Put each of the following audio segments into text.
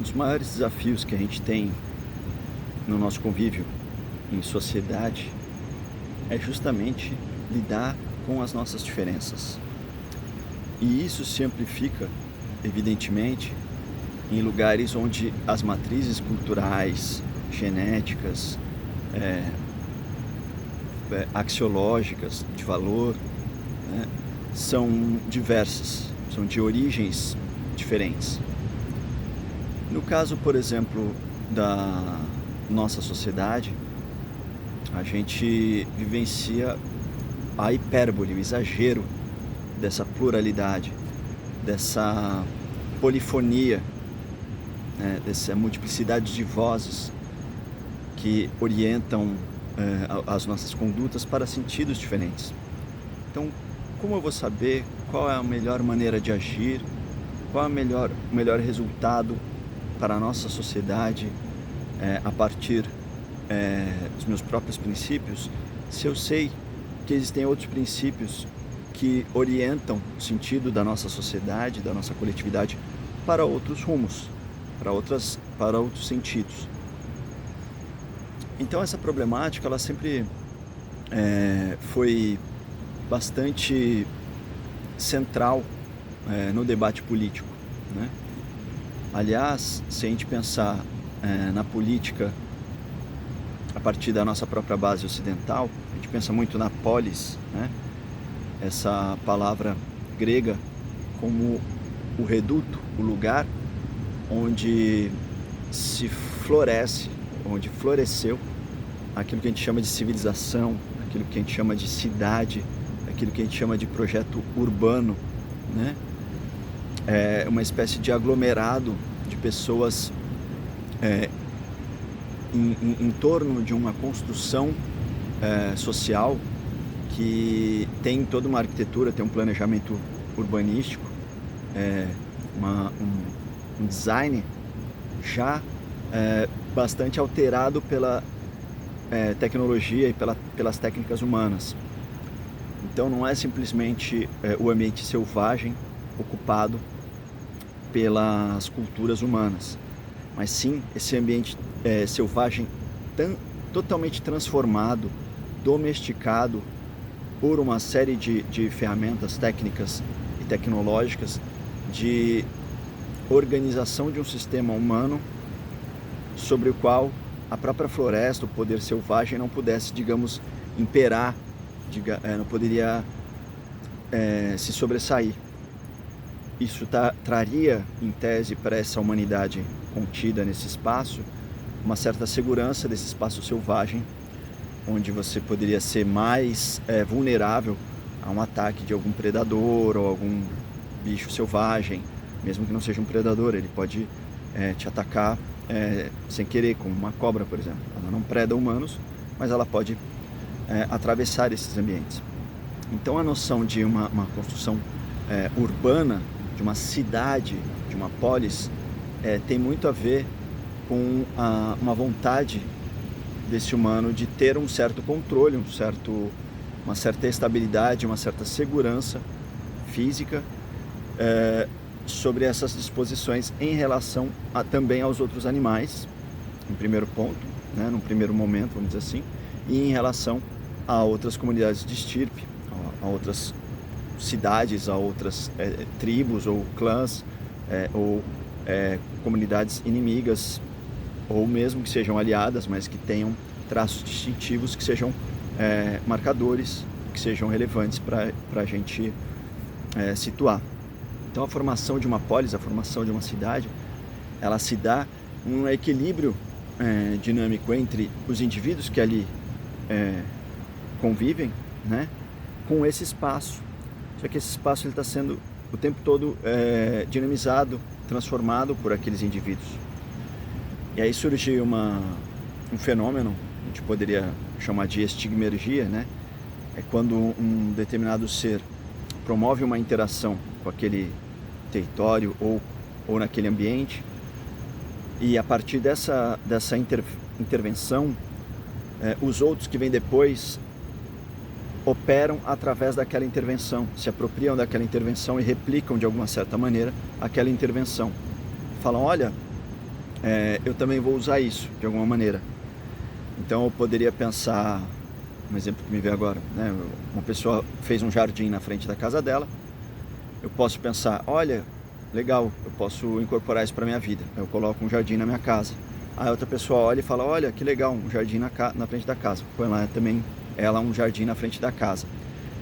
Um dos maiores desafios que a gente tem no nosso convívio em sociedade é justamente lidar com as nossas diferenças. E isso se amplifica, evidentemente, em lugares onde as matrizes culturais, genéticas, axiológicas, de valor, né, são diversas, são de origens diferentes. No caso, por exemplo, da nossa sociedade, a gente vivencia a hipérbole, o exagero dessa pluralidade, dessa polifonia, né, dessa multiplicidade de vozes que orientam as nossas condutas para sentidos diferentes. Então, como eu vou saber qual é a melhor maneira de agir, qual é o melhor resultado para a nossa sociedade a partir dos meus próprios princípios, se eu sei que existem outros princípios que orientam o sentido da nossa sociedade, da nossa coletividade para outros rumos, para outros sentidos. Então essa problemática ela sempre foi bastante central no debate político, né? Aliás, se a gente pensar na política a partir da nossa própria base ocidental, a gente pensa muito na polis, né? Essa palavra grega como o reduto, o lugar onde se floresce, onde floresceu aquilo que a gente chama de civilização, aquilo que a gente chama de cidade, aquilo que a gente chama de projeto urbano, né? É uma espécie de aglomerado de pessoas em torno de uma construção social que tem toda uma arquitetura, tem um planejamento urbanístico, um design já bastante alterado pela tecnologia e pelas técnicas humanas. Então não é simplesmente o ambiente selvagem ocupado pelas culturas humanas, mas sim esse ambiente selvagem totalmente transformado, domesticado por uma série de ferramentas técnicas e tecnológicas de organização de um sistema humano sobre o qual a própria floresta, o poder selvagem não pudesse, digamos, imperar, não poderia se sobressair. Isso traria, em tese, para essa humanidade contida nesse espaço, uma certa segurança desse espaço selvagem, onde você poderia ser mais vulnerável a um ataque de algum predador ou algum bicho selvagem, mesmo que não seja um predador, ele pode te atacar sem querer, como uma cobra, por exemplo. Ela não preda humanos, mas ela pode atravessar esses ambientes. Então a noção de uma construção urbana, de uma cidade, de uma polis, tem muito a ver com uma vontade desse humano de ter um certo controle, uma certa estabilidade, uma certa segurança física sobre essas disposições em relação também aos outros animais, em primeiro ponto, né, num primeiro momento, vamos dizer assim, e em relação a outras comunidades de estirpe, a outras cidades, a outras tribos ou clãs ou comunidades inimigas, ou mesmo que sejam aliadas, mas que tenham traços distintivos, que sejam marcadores, que sejam relevantes para a gente situar. Então a formação de uma polis, a formação de uma cidade, ela se dá num equilíbrio dinâmico entre os indivíduos que ali convivem, né, com esse espaço. Só que esse espaço está sendo o tempo todo dinamizado, transformado por aqueles indivíduos. E aí surge um fenômeno, a gente poderia chamar de estigmergia, né? É quando um determinado ser promove uma interação com aquele território ou naquele ambiente, e a partir dessa intervenção, os outros que vêm depois operam através daquela intervenção, se apropriam daquela intervenção e replicam de alguma certa maneira aquela intervenção. Falam, olha, eu também vou usar isso de alguma maneira. Então eu poderia pensar, um exemplo que me veio agora, né? Uma pessoa fez um jardim na frente da casa dela, eu posso pensar, olha, legal, eu posso incorporar isso para minha vida, eu coloco um jardim na minha casa. Aí outra pessoa olha e fala, olha que legal, um jardim na frente da casa, põe lá também ela um jardim na frente da casa.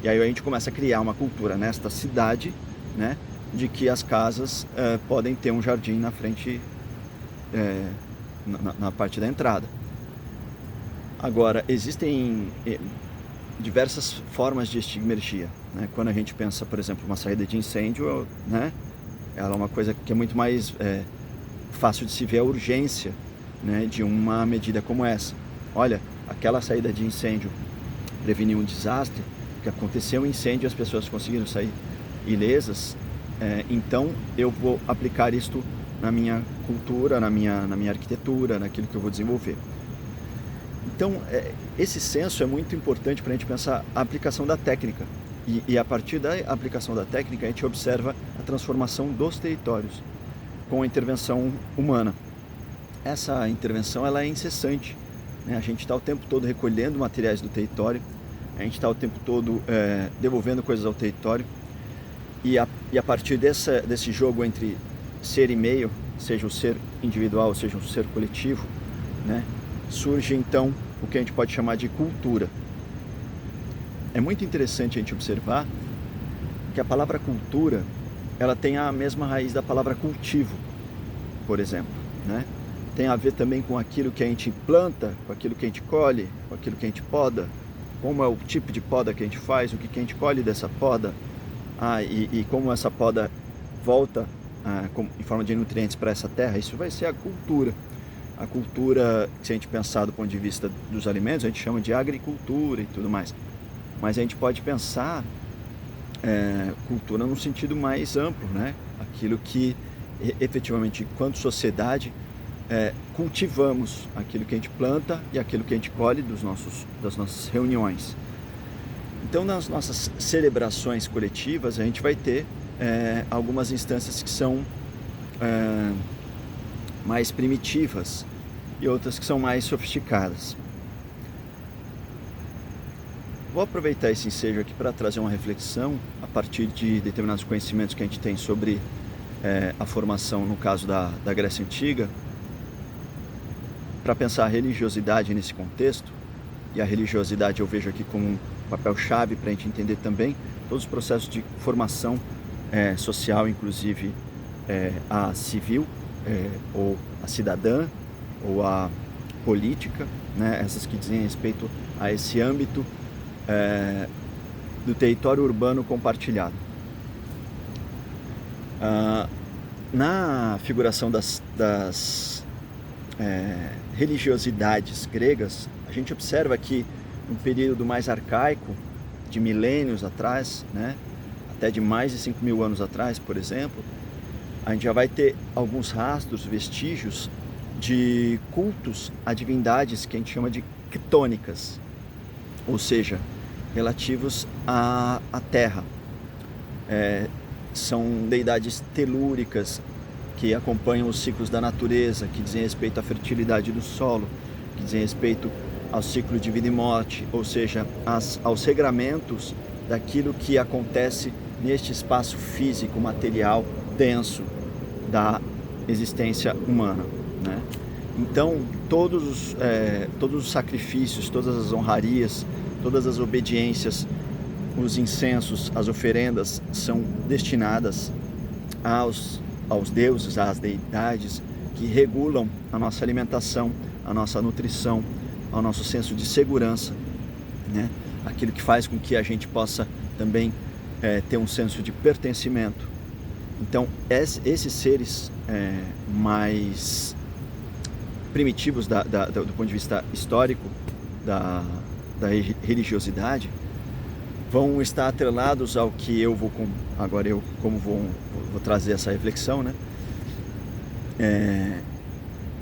E aí a gente começa a criar uma cultura nesta cidade, né, de que as casas podem ter um jardim na frente, na parte da entrada. Agora, existem diversas formas de estigmergia, né? Quando a gente pensa, por exemplo, uma saída de incêndio, né, ela é uma coisa que é muito mais fácil de se ver a urgência, né, de uma medida como essa. Olha, aquela saída de incêndio preveniu um desastre, que aconteceu um incêndio e as pessoas conseguiram sair ilesas, então eu vou aplicar isto na minha cultura, na minha arquitetura, naquilo que eu vou desenvolver. Então, esse senso é muito importante para a gente pensar a aplicação da técnica. E a partir da aplicação da técnica, a gente observa a transformação dos territórios com a intervenção humana. Essa intervenção ela é incessante, né? A gente está o tempo todo recolhendo materiais do território, a gente está o tempo todo devolvendo coisas ao território, e a partir desse jogo entre ser e meio, seja o ser individual, seja o ser coletivo, né, surge então o que a gente pode chamar de cultura. É muito interessante a gente observar que a palavra cultura ela tem a mesma raiz da palavra cultivo, por exemplo, né? Tem a ver também com aquilo que a gente planta, com aquilo que a gente colhe, com aquilo que a gente poda, como é o tipo de poda que a gente faz, o que a gente colhe dessa poda, e como essa poda volta em forma de nutrientes para essa terra. Isso vai ser a cultura. A cultura, se a gente pensar do ponto de vista dos alimentos, a gente chama de agricultura e tudo mais. Mas a gente pode pensar cultura num sentido mais amplo, né? Aquilo que efetivamente, enquanto sociedade, cultivamos, aquilo que a gente planta e aquilo que a gente colhe das nossas reuniões. Então, nas nossas celebrações coletivas, a gente vai ter algumas instâncias que são mais primitivas e outras que são mais sofisticadas. Vou aproveitar esse ensejo aqui para trazer uma reflexão a partir de determinados conhecimentos que a gente tem sobre a formação, no caso da Grécia Antiga, para pensar a religiosidade nesse contexto. E a religiosidade eu vejo aqui como um papel-chave para a gente entender também todos os processos de formação social, inclusive a civil, ou a cidadã, ou a política, né? Essas que dizem respeito a esse âmbito do território urbano compartilhado. Na figuração das religiosidades gregas, a gente observa que um período mais arcaico, de milênios atrás, né, até de mais de 5.000 anos atrás, por exemplo, a gente já vai ter alguns rastros, vestígios de cultos a divindades que a gente chama de quitônicas, ou seja, relativos à terra. São deidades telúricas que acompanham os ciclos da natureza, que dizem respeito à fertilidade do solo, que dizem respeito ao ciclo de vida e morte, ou seja, aos regramentos daquilo que acontece neste espaço físico, material, denso da existência humana, né? Então, todos os sacrifícios, todas as honrarias, todas as obediências, os incensos, as oferendas são destinadas aos deuses, às deidades que regulam a nossa alimentação, a nossa nutrição, ao nosso senso de segurança, né? Aquilo que faz com que a gente possa também ter um senso de pertencimento. Então, esses seres mais primitivos do ponto de vista histórico da religiosidade vão estar atrelados ao que eu vou trazer essa reflexão, né?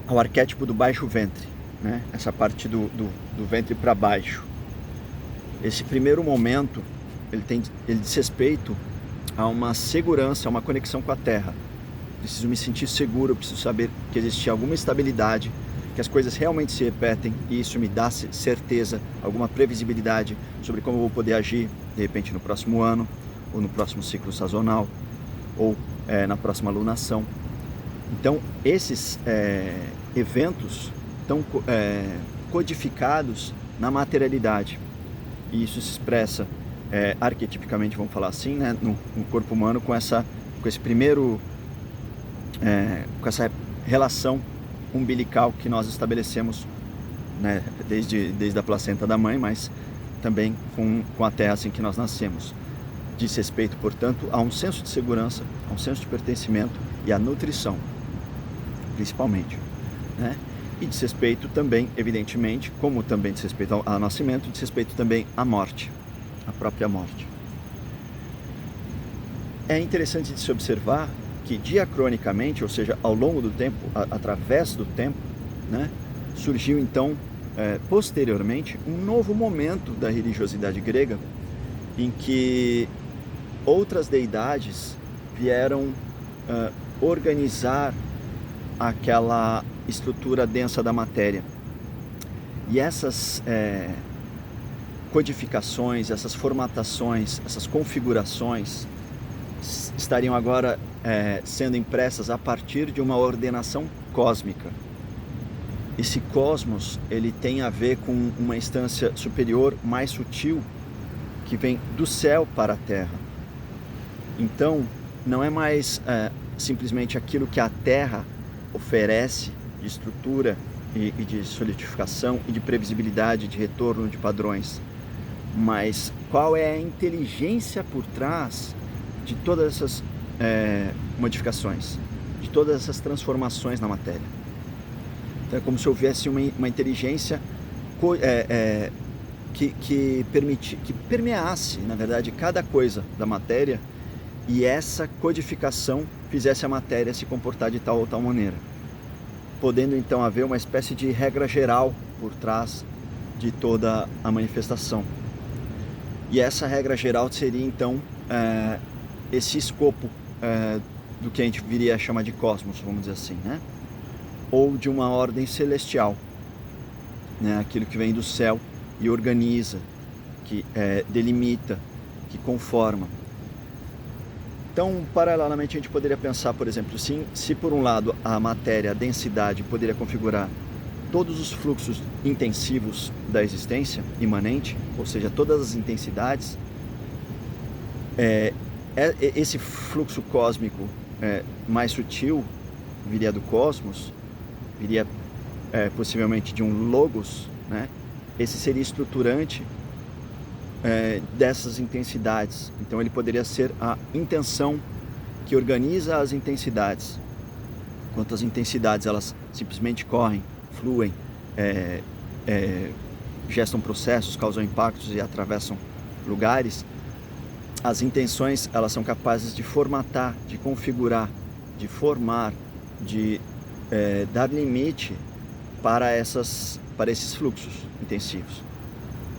Ao arquétipo do baixo ventre, né? Essa parte do ventre para baixo. Esse primeiro momento ele diz respeito a uma segurança, a uma conexão com a terra. preciso me sentir seguro, eu preciso saber que existe alguma estabilidade, que as coisas realmente se repetem e isso me dá certeza, alguma previsibilidade sobre como eu vou poder agir, de repente no próximo ano, ou no próximo ciclo sazonal, ou na próxima lunação. Então, esses eventos estão codificados na materialidade. E isso se expressa arquetipicamente, vamos falar assim, né, no corpo humano com essa relação umbilical que nós estabelecemos, né, desde a placenta da mãe, mas também com a terra assim que nós nascemos. Diz respeito, portanto, a um senso de segurança, a um senso de pertencimento e à nutrição, principalmente, né? E diz respeito também, evidentemente, como também diz respeito ao nascimento, diz respeito também à morte, à própria morte. É interessante de se observar que diacronicamente, ou seja, ao longo do tempo, através do tempo, né, surgiu então, posteriormente, um novo momento da religiosidade grega, em que outras deidades vieram organizar aquela estrutura densa da matéria. E essas codificações, essas formatações, essas configurações estariam agora sendo impressas a partir de uma ordenação cósmica. Esse cosmos, ele tem a ver com uma instância superior, mais sutil, que vem do céu para a terra. Então, não é mais simplesmente aquilo que a terra oferece de estrutura e de solidificação e de previsibilidade, de retorno de padrões, mas qual é a inteligência por trás de todas essas modificações, de todas essas transformações na matéria. Então é como se houvesse uma inteligência que permeasse, na verdade, cada coisa da matéria, e essa codificação fizesse a matéria se comportar de tal ou tal maneira, podendo então haver uma espécie de regra geral por trás de toda a manifestação. E essa regra geral seria então esse escopo do que a gente viria a chamar de cosmos, vamos dizer assim, né? Ou de uma ordem celestial, né? Aquilo que vem do céu e organiza, que delimita, que conforma. Então, paralelamente, a gente poderia pensar, por exemplo, se por um lado a matéria, a densidade, poderia configurar todos os fluxos intensivos da existência imanente, ou seja, todas as intensidades, esse fluxo cósmico mais sutil viria do cosmos, viria possivelmente de um logos, né? Esse seria estruturante dessas intensidades. Então ele poderia ser a intenção que organiza as intensidades. Enquanto as intensidades elas simplesmente correm, fluem, gestam processos, causam impactos e atravessam lugares, as intenções elas são capazes de formatar, de configurar, de formar, de dar limite para esses fluxos intensivos,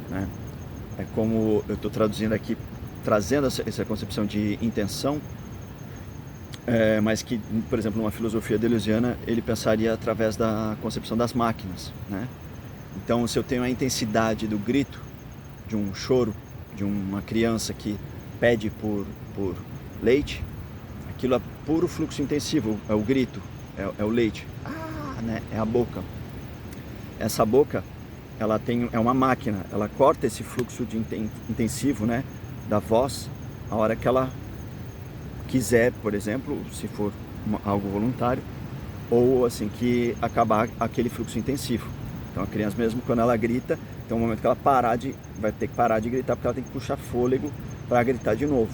né? É como eu estou traduzindo aqui, trazendo essa concepção de intenção, mas que, por exemplo, numa filosofia deleuziana, ele pensaria através da concepção das máquinas, né? Então, se eu tenho a intensidade do grito, de um choro, de uma criança que pede por leite, aquilo é puro fluxo intensivo, é o grito, é o leite, né? É a boca. Essa boca, ela é uma máquina, ela corta esse fluxo de intensivo, né, da voz, a hora que ela quiser, por exemplo, se for algo voluntário, ou assim que acabar aquele fluxo intensivo. Então a criança mesmo, quando ela grita, tem um momento que ela vai ter que parar de gritar, porque ela tem que puxar fôlego para gritar de novo.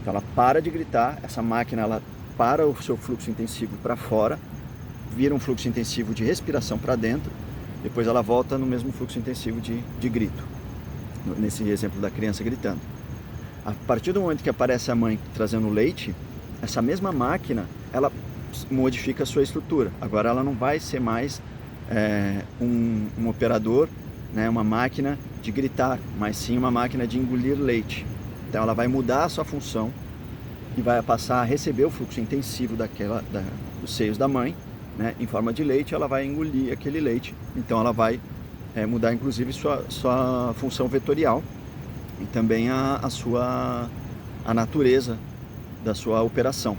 Então ela para de gritar, essa máquina ela para o seu fluxo intensivo para fora, vira um fluxo intensivo de respiração para dentro, depois ela volta no mesmo fluxo intensivo de grito, nesse exemplo da criança gritando. A partir do momento que aparece a mãe trazendo leite, essa mesma máquina, ela modifica a sua estrutura. Agora ela não vai ser mais um operador, né, uma máquina de gritar, mas sim uma máquina de engolir leite. Então ela vai mudar a sua função e vai passar a receber o fluxo intensivo dos seios da mãe, né, em forma de leite. Ela vai engolir aquele leite, então ela vai mudar inclusive sua função vetorial e também a natureza da sua operação.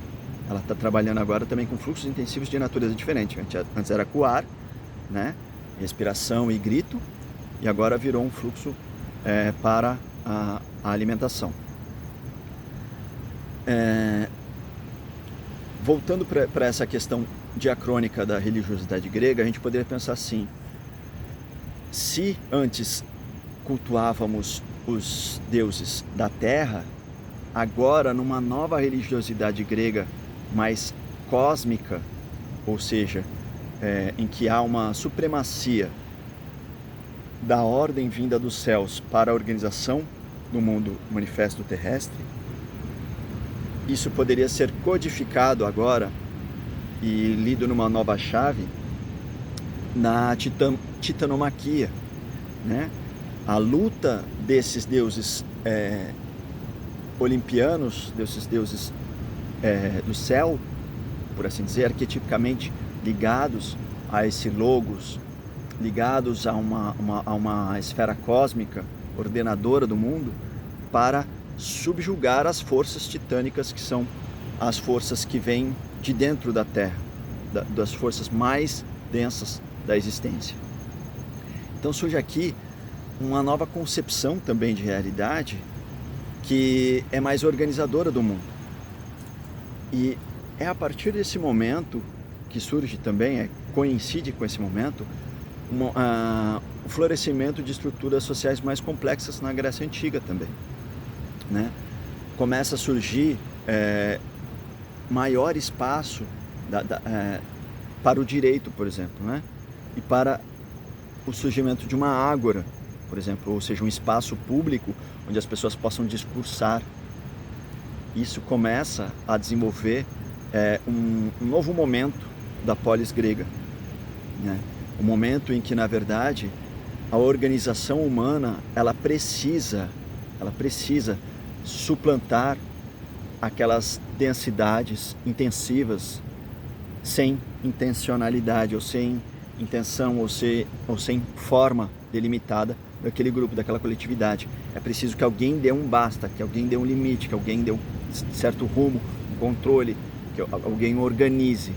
Ela está trabalhando agora também com fluxos intensivos de natureza diferente. Antes era com ar, né, respiração e grito, e agora virou um fluxo para a alimentação. Voltando para essa questão diacrônica da religiosidade grega, a gente poderia pensar assim: se antes cultuávamos os deuses da terra, agora numa nova religiosidade grega mais cósmica, ou seja, em que há uma supremacia da ordem vinda dos céus para a organização do mundo manifesto terrestre, isso poderia ser codificado agora e lido numa nova chave na titanomaquia, né? A luta desses deuses olimpianos, desses deuses do céu, por assim dizer, arquetipicamente ligados a esse logos, ligados a uma esfera cósmica ordenadora do mundo, para subjugar as forças titânicas, que são as forças que vêm de dentro da Terra, das forças mais densas da existência. Então surge aqui uma nova concepção também de realidade, que é mais organizadora do mundo. E é a partir desse momento que surge também, coincide com esse momento, o florescimento de estruturas sociais mais complexas na Grécia Antiga também, né? Começa a surgir maior espaço para o direito, por exemplo, né? E para o surgimento de uma ágora, por exemplo, ou seja, um espaço público onde as pessoas possam discursar. Isso começa a desenvolver um novo momento da polis grega, né? Um momento em que, na verdade, a organização humana ela precisa suplantar aquelas densidades intensivas sem intencionalidade, ou sem intenção, ou sem forma delimitada daquele grupo, daquela coletividade. É preciso que alguém dê um basta, que alguém dê um limite, que alguém dê um certo rumo, um controle, que alguém organize,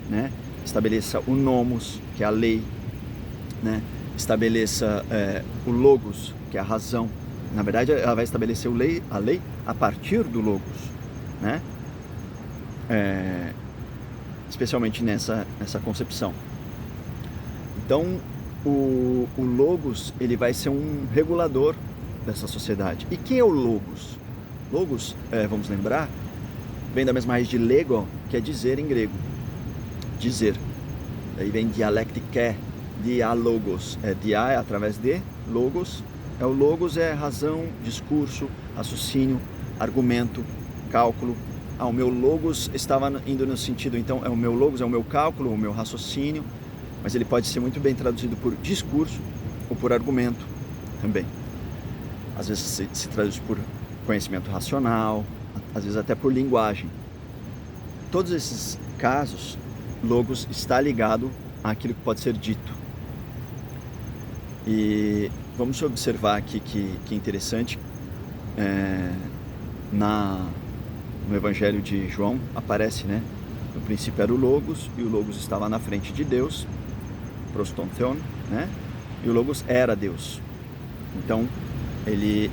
né? Estabeleça o nomos, que é a lei, né? Estabeleça o logos, que é a razão. Na verdade, ela vai estabelecer a lei a partir do logos, né? Especialmente nessa concepção. Então, o logos ele vai ser um regulador dessa sociedade. E quem é o logos? Logos, vamos lembrar, vem da mesma raiz de lego, que é dizer em grego. Dizer. Daí vem dialectique, diálogos. Dia é através de, logos. O logos é razão, discurso, raciocínio, argumento, cálculo. O meu logos estava indo no sentido, então, o meu logos é o meu cálculo, o meu raciocínio, mas ele pode ser muito bem traduzido por discurso ou por argumento também. Às vezes se traduz por conhecimento racional, às vezes até por linguagem. Todos esses casos, logos está ligado àquilo que pode ser dito. E vamos observar aqui que é interessante, no Evangelho de João aparece, né? No princípio era o Logos, e o Logos estava na frente de Deus, prostontheon, né? E o Logos era Deus. Então, ele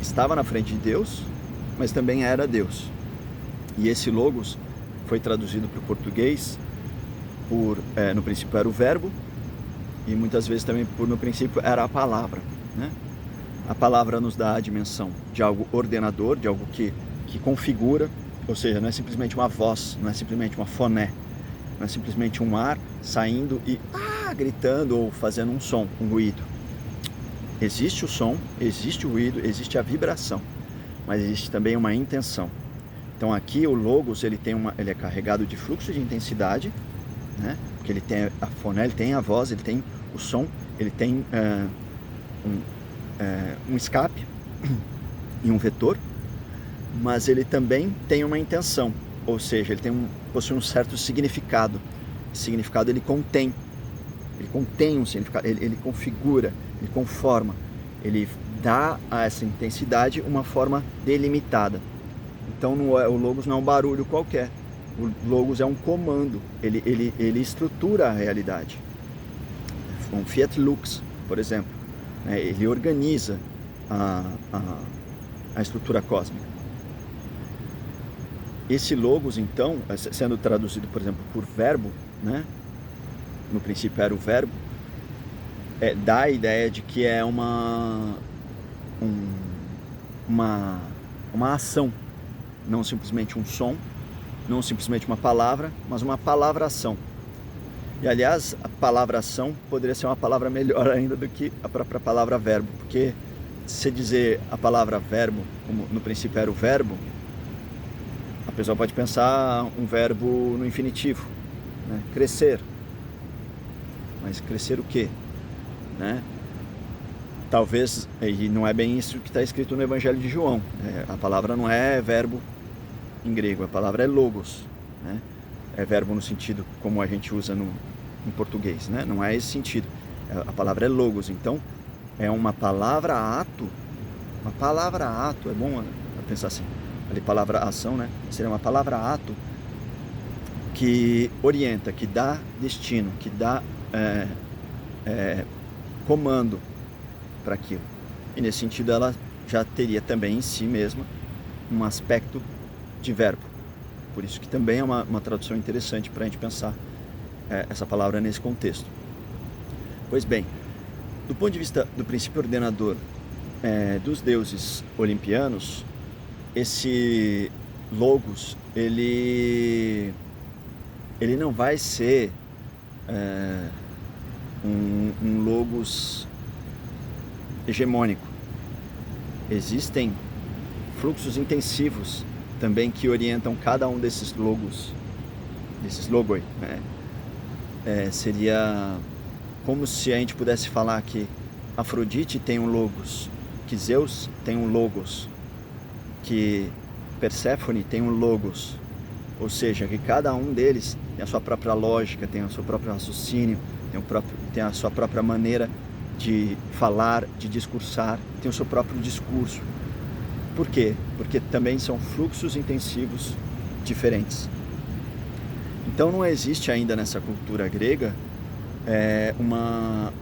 estava na frente de Deus, mas também era Deus. E esse Logos foi traduzido para o português no princípio era o verbo, e muitas vezes também no princípio era a palavra, né? A palavra nos dá a dimensão de algo ordenador, de algo que configura, ou seja, não é simplesmente uma voz, não é simplesmente uma foné, não é simplesmente um ar saindo e gritando ou fazendo um som, um ruído. Existe o som, existe o ruído, existe a vibração, mas existe também uma intenção. Então aqui o logos ele é carregado de fluxo de intensidade, né? Porque ele tem a foné, ele tem a voz, ele tem o som, ele tem um escape e um vetor, mas ele também tem uma intenção, ou seja, ele possui um certo significado. Esse significado ele contém um significado, ele configura, ele conforma, ele dá a essa intensidade uma forma delimitada. Então o logos não é um barulho qualquer, o logos é um comando, ele estrutura a realidade. Um Fiat Lux, por exemplo, né, ele organiza a estrutura cósmica. Esse logos, então, sendo traduzido, por exemplo, por verbo, né, no princípio era o verbo, dá a ideia de que é uma ação, não simplesmente um som, não simplesmente uma palavra, mas uma palavra-ação. E aliás, a palavra-ação poderia ser uma palavra melhor ainda do que a própria palavra verbo, porque se dizer a palavra verbo, como no princípio era o verbo, a pessoa pode pensar um verbo no infinitivo, né? Crescer. Mas crescer o quê? Né? Talvez, e não é bem isso que está escrito no Evangelho de João, a palavra não é verbo em grego, a palavra é logos, né? É verbo no sentido como a gente usa em português, né? Não é esse sentido, a palavra é logos, então é uma palavra-ato, é bom pensar assim, ali palavra-ação, né? Seria uma palavra-ato que orienta, que dá destino, que dá comando para aquilo. E nesse sentido ela já teria também em si mesma um aspecto de verbo. Por isso que também é uma tradução interessante para a gente pensar essa palavra nesse contexto. Pois bem, do ponto de vista do princípio ordenador dos deuses olimpianos, esse logos, ele não vai ser um logos hegemônico. Existem fluxos intensivos também que orientam cada um desses logos, logoi, né? Seria como se a gente pudesse falar que Afrodite tem um logos, que Zeus tem um logos, que Perséfone tem um logos, ou seja, que cada um deles tem a sua própria lógica, tem o seu próprio raciocínio, tem a sua própria maneira de falar, de discursar, tem o seu próprio discurso. Por quê? Porque também são fluxos intensivos diferentes. Então não existe ainda nessa cultura grega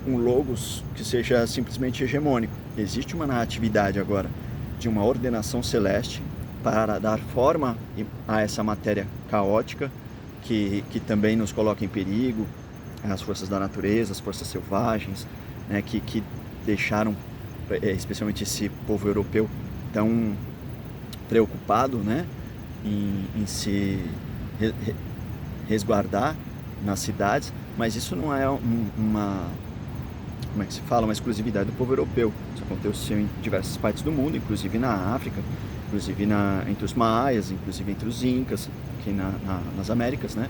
um logos que seja simplesmente hegemônico. Existe uma narratividade agora de uma ordenação celeste para dar forma a essa matéria caótica que também nos coloca em perigo, as forças da natureza, as forças selvagens, né, que deixaram especialmente esse povo europeu tão preocupado, né, em se resguardar nas cidades, mas isso não é uma exclusividade do povo europeu. Isso aconteceu em diversas partes do mundo, inclusive na África, inclusive entre os maias, inclusive entre os incas, aqui nas Américas, né,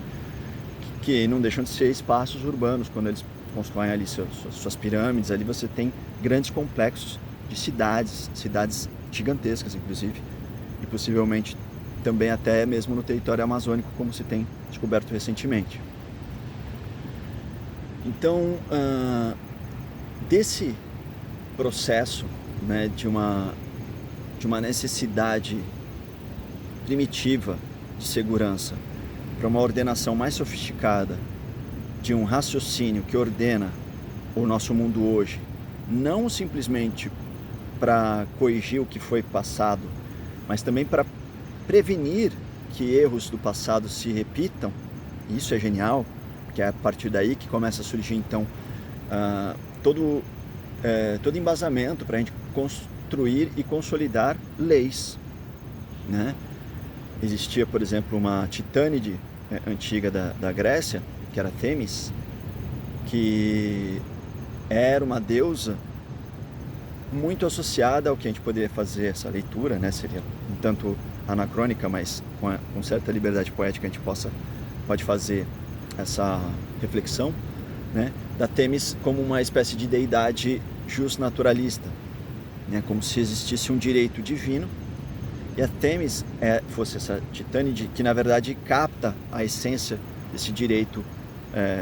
que não deixam de ser espaços urbanos. Quando eles constroem ali suas pirâmides, ali você tem grandes complexos de cidades gigantescas, inclusive, e possivelmente também até mesmo no território amazônico, como se tem descoberto recentemente. Então, desse processo, né, de uma necessidade primitiva de segurança para uma ordenação mais sofisticada, de um raciocínio que ordena o nosso mundo hoje, não simplesmente para corrigir o que foi passado, mas também para prevenir que erros do passado se repitam. Isso é genial, porque é a partir daí que começa a surgir então todo embasamento para a gente construir e consolidar leis, né? Existia, por exemplo, uma titânide antiga da Grécia, que era Themis, que era uma deusa muito associada ao que a gente poderia fazer essa leitura, né? Seria um tanto anacrônica, mas com certa liberdade poética a gente pode fazer essa reflexão, né? Da Themis como uma espécie de deidade justnaturalista, né? Como se existisse um direito divino E a Têmis fosse essa titânide que na verdade capta a essência desse direito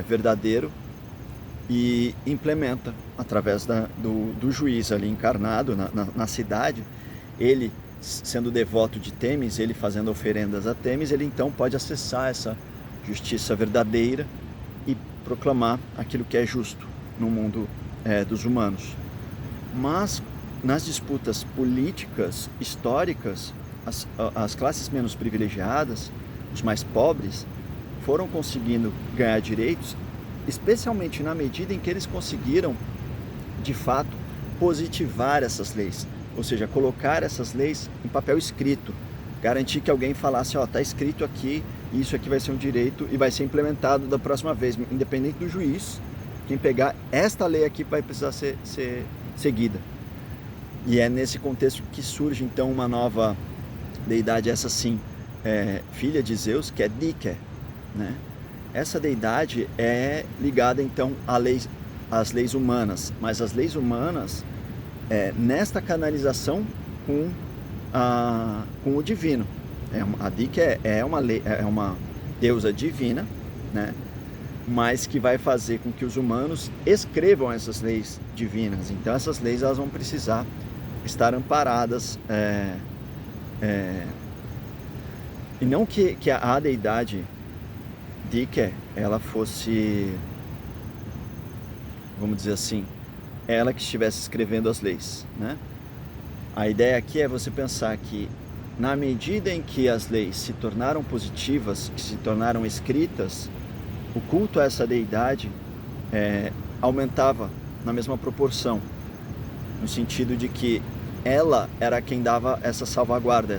verdadeiro e implementa através do juiz ali encarnado na cidade. Ele, sendo devoto de Têmis, ele fazendo oferendas a Têmis, ele então pode acessar essa justiça verdadeira e proclamar aquilo que é justo no mundo dos humanos. Mas nas disputas políticas, históricas, as classes menos privilegiadas, os mais pobres, foram conseguindo ganhar direitos, especialmente na medida em que eles conseguiram, de fato, positivar essas leis. Ou seja, colocar essas leis em papel escrito, garantir que alguém falasse, ó, tá escrito aqui, isso aqui vai ser um direito e vai ser implementado da próxima vez, independente do juiz. Quem pegar esta lei aqui vai precisar ser seguida. E é nesse contexto que surge então uma nova deidade, essa sim, filha de Zeus, que é Dike, né? Essa deidade é ligada então às leis humanas, mas as leis humanas nesta canalização com o divino. A Dike é uma deusa divina, né? Mas que vai fazer com que os humanos escrevam essas leis divinas. Então essas leis elas vão precisar estar amparadas, e não que a deidade Dike ela fosse, vamos dizer assim, ela que estivesse escrevendo as leis, né? A ideia aqui é você pensar que na medida em que as leis se tornaram positivas, que se tornaram escritas, o culto a essa deidade aumentava na mesma proporção, no sentido de que ela era quem dava essa salvaguarda,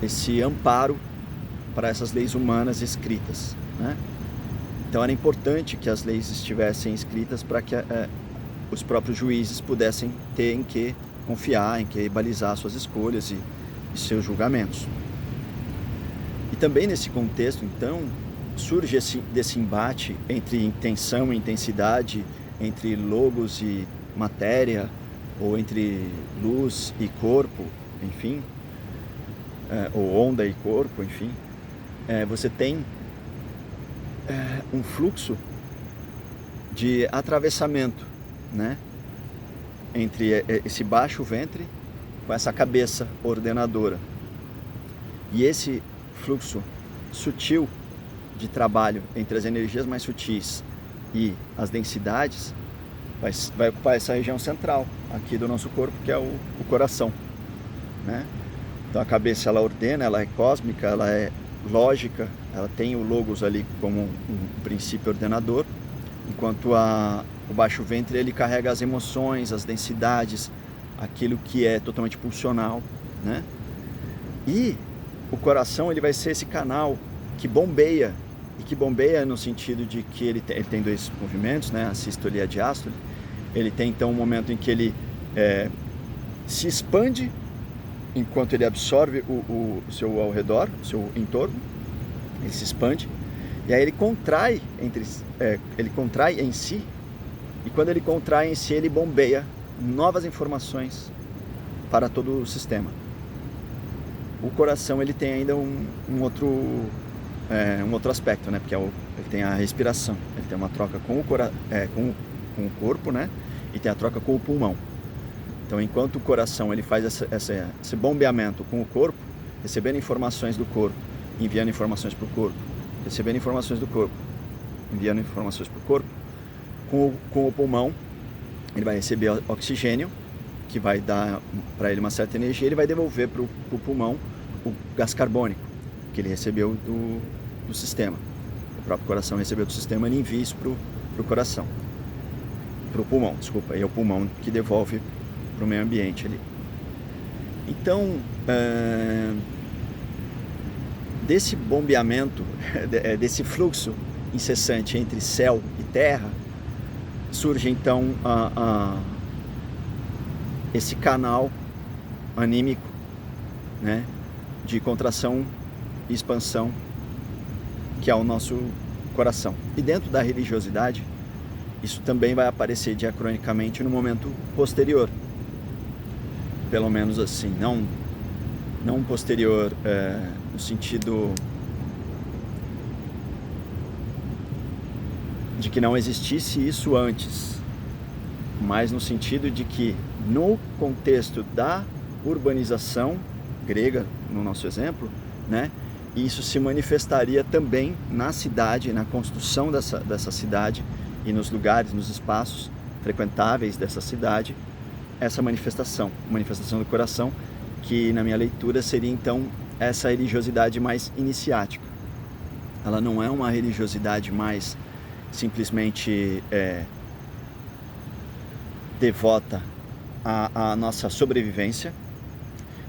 esse amparo para essas leis humanas escritas, né? Então era importante que as leis estivessem escritas para que os próprios juízes pudessem ter em que confiar, em que balizar suas escolhas e seus julgamentos. E também nesse contexto, então, surge desse embate entre intenção e intensidade, entre logos e matéria, ou entre luz e corpo, enfim, ou onda e corpo, enfim. Você tem um fluxo de atravessamento, né, entre esse baixo ventre com essa cabeça ordenadora. E esse fluxo sutil de trabalho entre as energias mais sutis e as densidades vai ocupar essa região central aqui do nosso corpo, que é o coração, né? Então a cabeça ela ordena, ela é cósmica, ela é lógica, ela tem o logos ali como um princípio ordenador, enquanto o baixo ventre ele carrega as emoções, as densidades, aquilo que é totalmente pulsional, né? E o coração ele vai ser esse canal que bombeia, e que bombeia no sentido de que ele tem dois movimentos, né? A sístole e a diástole. Ele tem então um momento em que ele se expande enquanto ele absorve o seu ao redor, o seu entorno, ele se expande, e aí ele contrai em si, e quando ele contrai em si, ele bombeia novas informações para todo o sistema. O coração ele tem ainda um outro aspecto, né? Porque ele tem a respiração, ele tem uma troca com o corpo, né? E tem a troca com o pulmão. Então, enquanto o coração ele faz esse bombeamento com o corpo, recebendo informações do corpo, enviando informações para o corpo, recebendo informações do corpo, enviando informações para o corpo, com o pulmão, ele vai receber oxigênio, que vai dar para ele uma certa energia, ele vai devolver para o pulmão o gás carbônico, que ele recebeu do sistema. O próprio coração recebeu do sistema, ele envia isso para o coração, para o pulmão, desculpa, e é o pulmão que devolve para o meio ambiente ali. Então, desse bombeamento, desse fluxo incessante entre céu e terra, surge então esse canal anímico, né, de contração e expansão, que é o nosso coração. E dentro da religiosidade, isso também vai aparecer diacronicamente no momento posterior. pelo menos assim, não posterior no sentido de que não existisse isso antes, mas no sentido de que no contexto da urbanização grega, no nosso exemplo, né, isso se manifestaria também na cidade, na construção dessa cidade e nos lugares, nos espaços frequentáveis dessa cidade, essa manifestação do coração, que na minha leitura seria então essa religiosidade mais iniciática. Ela não é uma religiosidade mais simplesmente devota à nossa sobrevivência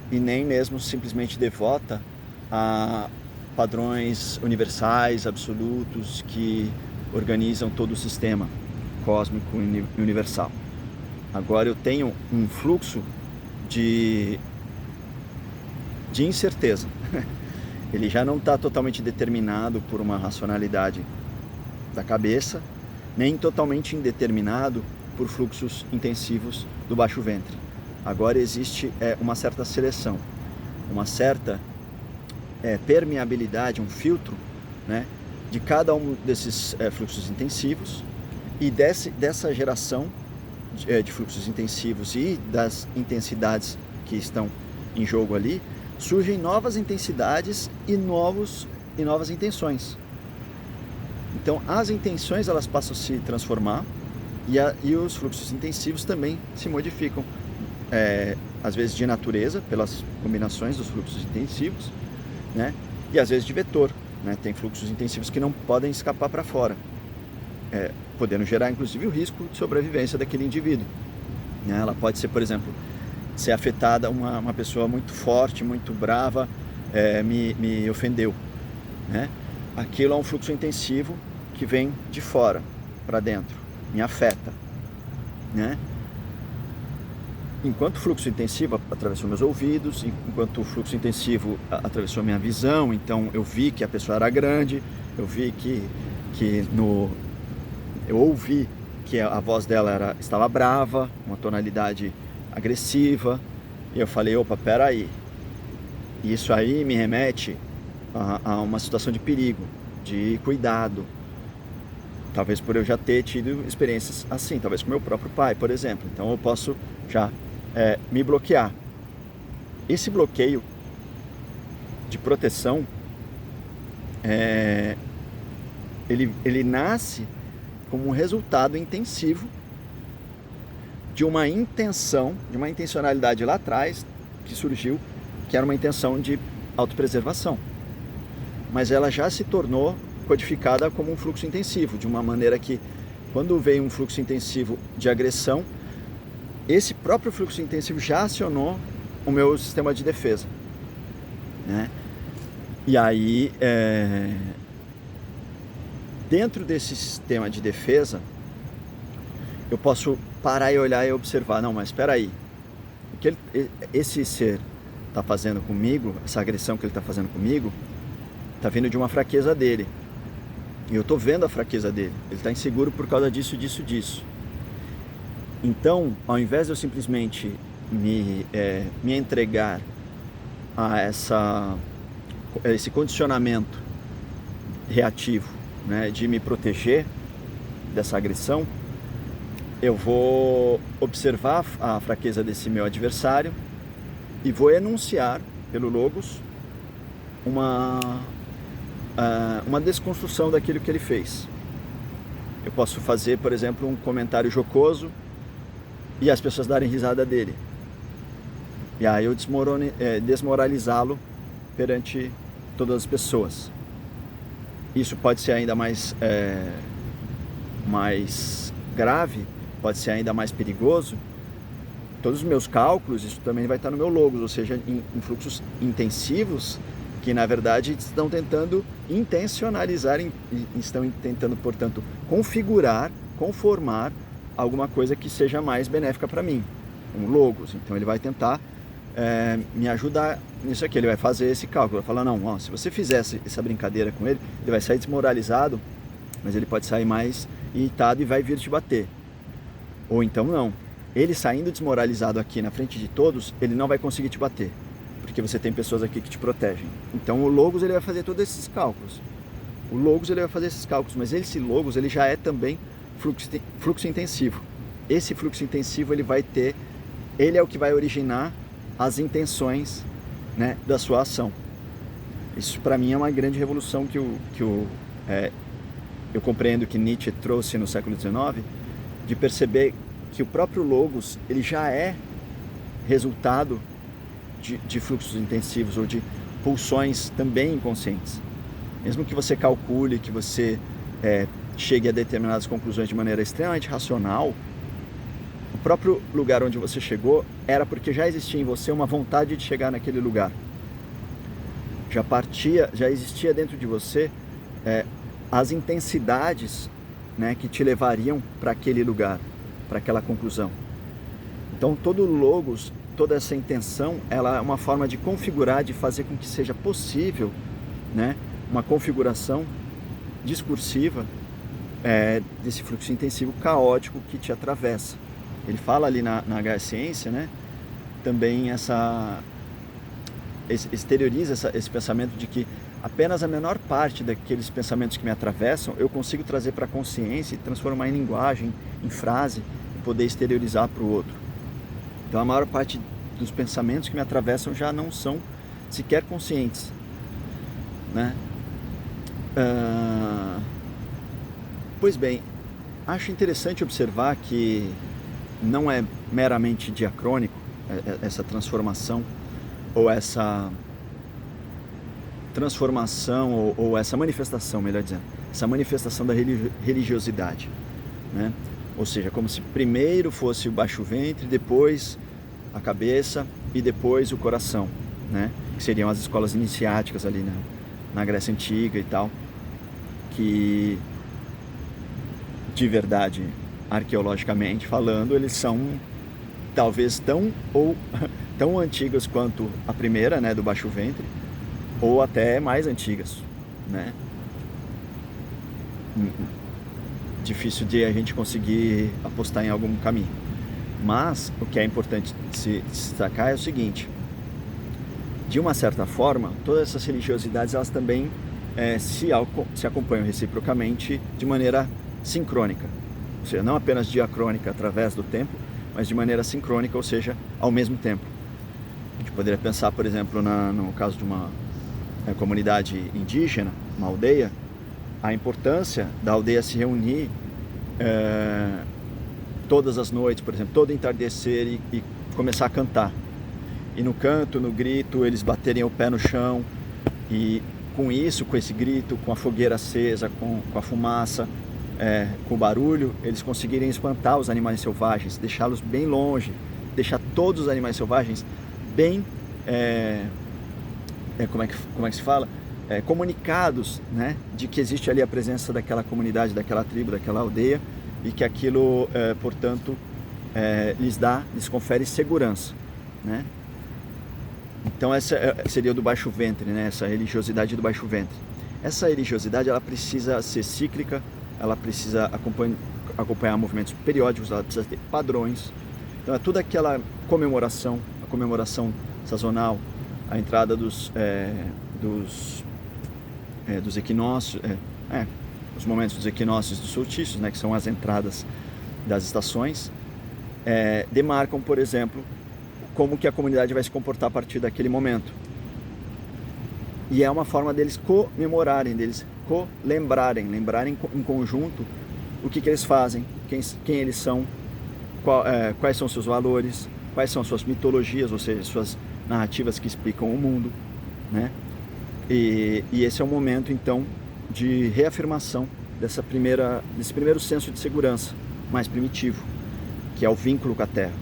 e nem mesmo simplesmente devota a padrões universais, absolutos, que organizam todo o sistema cósmico e universal. Agora eu tenho um fluxo de incerteza. Ele já não está totalmente determinado por uma racionalidade da cabeça, nem totalmente indeterminado por fluxos intensivos do baixo ventre. Agora existe uma certa seleção, uma certa permeabilidade, um filtro, né, de cada um desses fluxos intensivos, e dessa geração de fluxos intensivos e das intensidades que estão em jogo ali, surgem novas intensidades e novas intenções. Então as intenções elas passam a se transformar e os fluxos intensivos também se modificam, às vezes de natureza, pelas combinações dos fluxos intensivos, né? E às vezes de vetor, né? Tem fluxos intensivos que não podem escapar para fora, podendo gerar inclusive o risco de sobrevivência daquele indivíduo, né? Ela pode ser, por exemplo, ser afetada, uma pessoa muito forte, muito brava, me ofendeu, né? Aquilo é um fluxo intensivo que vem de fora para dentro, me afeta, né? Enquanto o fluxo intensivo atravessou meus ouvidos, enquanto o fluxo intensivo atravessou minha visão, então eu vi que a pessoa era grande, eu vi eu ouvi que a voz dela estava brava, uma tonalidade agressiva, e eu falei, opa, peraí, isso aí me remete a uma situação de perigo, de cuidado, talvez por eu já ter tido experiências assim, talvez com meu próprio pai, por exemplo. Então eu posso já me bloquear. Esse bloqueio de proteção, ele nasce como um resultado intensivo de uma intenção, de uma intencionalidade lá atrás que surgiu, que era uma intenção de autopreservação. Mas ela já se tornou codificada como um fluxo intensivo, de uma maneira que, quando veio um fluxo intensivo de agressão, esse próprio fluxo intensivo já acionou o meu sistema de defesa, né? E aí, dentro desse sistema de defesa, eu posso parar e olhar e observar, não, mas espera aí, o que esse ser está fazendo comigo, essa agressão que ele está fazendo comigo, está vindo de uma fraqueza dele. E eu estou vendo a fraqueza dele. Ele está inseguro por causa disso, disso, disso. Então, ao invés de eu simplesmente me entregar a esse condicionamento reativo, né, de me proteger dessa agressão, eu vou observar a fraqueza desse meu adversário e vou enunciar pelo logos uma desconstrução daquilo que ele fez. Eu posso fazer, por exemplo, um comentário jocoso e as pessoas darem risada dele. E aí eu desmoralizá-lo perante todas as pessoas. Isso pode ser ainda mais grave, pode ser ainda mais perigoso. Todos os meus cálculos, isso também vai estar no meu logos, ou seja, em fluxos intensivos, que na verdade estão tentando intencionalizar, estão tentando, portanto, configurar, conformar alguma coisa que seja mais benéfica para mim, um logos. Então ele vai tentar me ajudar nisso aqui, ele vai fazer esse cálculo, vai falar, não, ó, se você fizesse essa brincadeira com ele, ele vai sair desmoralizado, mas ele pode sair mais irritado e vai vir te bater. Ou então não, ele saindo desmoralizado aqui na frente de todos, ele não vai conseguir te bater, porque você tem pessoas aqui que te protegem. Então o Logos ele vai fazer todos esses cálculos. O Logos ele vai fazer esses cálculos, mas esse Logos ele já é também fluxo intensivo. Esse fluxo intensivo ele é o que vai originar as intenções, né, da sua ação. Isso para mim é uma grande revolução que eu compreendo que Nietzsche trouxe no século XIX, de perceber que o próprio Logos ele já é resultado de fluxos intensivos ou de pulsões também inconscientes. Mesmo que você calcule, que você chegue a determinadas conclusões de maneira extremamente racional, o próprio lugar onde você chegou era porque já existia em você uma vontade de chegar naquele lugar. Já existia dentro de você as intensidades, né, que te levariam para aquele lugar, para aquela conclusão. Então todo Logos, toda essa intenção, ela é uma forma de configurar, de fazer com que seja possível, né, uma configuração discursiva desse fluxo intensivo caótico que te atravessa. Ele fala ali na Gaia Ciência, né, também exterioriza esse pensamento de que apenas a menor parte daqueles pensamentos que me atravessam eu consigo trazer para a consciência e transformar em linguagem, em frase, e poder exteriorizar para o outro. Então a maior parte dos pensamentos que me atravessam já não são sequer conscientes, né? Pois bem, acho interessante observar que não é meramente diacrônico essa transformação, ou essa transformação, ou essa manifestação, melhor dizendo, essa manifestação da religiosidade, né? Ou seja, como se primeiro fosse o baixo ventre, depois a cabeça e depois o coração, né? Que seriam as escolas iniciáticas ali na Grécia Antiga e tal, que de verdade, arqueologicamente falando, eles são talvez tão antigas quanto a primeira, né, do baixo ventre, ou até mais antigas, né? Difícil de a gente conseguir apostar em algum caminho. Mas o que é importante se destacar é o seguinte: de uma certa forma, todas essas religiosidades elas também se acompanham reciprocamente de maneira sincrônica, ou seja, não apenas diacrônica através do tempo, mas de maneira sincrônica, ou seja, ao mesmo tempo. A gente poderia pensar, por exemplo, no caso de uma comunidade indígena, uma aldeia, a importância da aldeia se reunir todas as noites, por exemplo, todo entardecer e começar a cantar. E no canto, no grito, eles baterem o pé no chão e com isso, com esse grito, com a fogueira acesa, com a fumaça, com o barulho, eles conseguirem espantar os animais selvagens, deixá-los bem longe, deixar todos os animais selvagens bem, como é que se fala? Comunicados, né, de que existe ali a presença daquela comunidade, daquela tribo, daquela aldeia, e que aquilo, portanto, lhes confere segurança, né? Então essa seria o do baixo ventre, né? Essa religiosidade do baixo ventre. Essa religiosidade ela precisa ser cíclica, ela precisa acompanhar movimentos periódicos, ela precisa ter padrões. Então é toda aquela comemoração, a comemoração sazonal, a entrada dos equinócios, os momentos dos equinócios, dos solstícios, né, que são as entradas das estações, demarcam, por exemplo, como que a comunidade vai se comportar a partir daquele momento. E é uma forma deles comemorarem, deles lembrarem em conjunto o que eles fazem, quem eles são, quais são seus valores, quais são suas mitologias, ou seja, suas narrativas que explicam o mundo, né? E esse é o momento, então, de reafirmação desse primeiro senso de segurança mais primitivo, que é o vínculo com a Terra,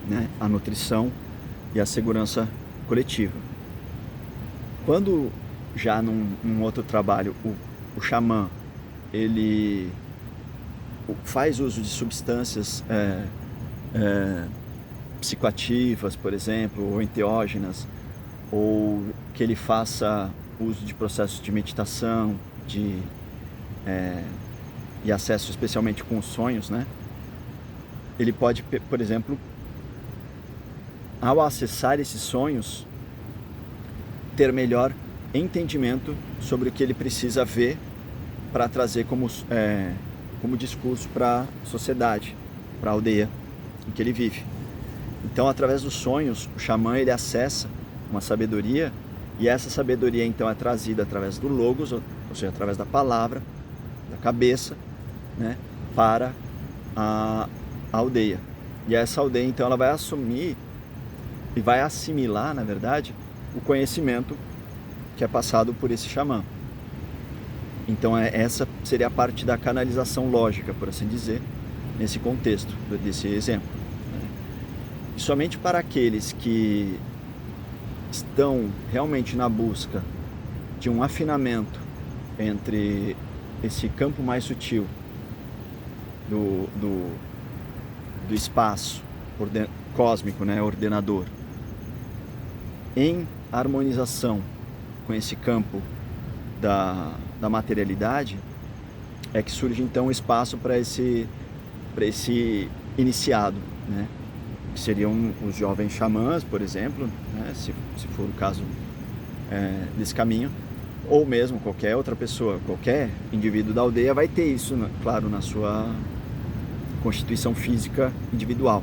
né? A nutrição e a segurança coletiva. Quando já num outro trabalho o xamã ele faz uso de substâncias psicoativas, por exemplo, ou enteógenas, ou que ele faça uso de processos de meditação, e acesso especialmente com os sonhos, né? ele pode, por exemplo, ao acessar esses sonhos, ter melhor entendimento sobre o que ele precisa ver para trazer como discurso para a sociedade, para a aldeia em que ele vive. Então, através dos sonhos, o xamã ele acessa uma sabedoria, e essa sabedoria então é trazida através do logos, ou seja, através da palavra, da cabeça, né, para a aldeia. E essa aldeia então ela vai assumir e vai assimilar, na verdade, o conhecimento que é passado por esse xamã. Então essa seria a parte da canalização lógica, por assim dizer, nesse contexto, desse exemplo. E somente para aqueles que estão realmente na busca de um afinamento entre esse campo mais sutil do espaço cósmico, né, ordenador, em harmonização com esse campo da materialidade, é que surge então o espaço para esse iniciado, né? Que seriam os jovens xamãs, por exemplo, né? se for o caso desse caminho, ou mesmo qualquer outra pessoa, qualquer indivíduo da aldeia vai ter isso, claro, na sua constituição física individual.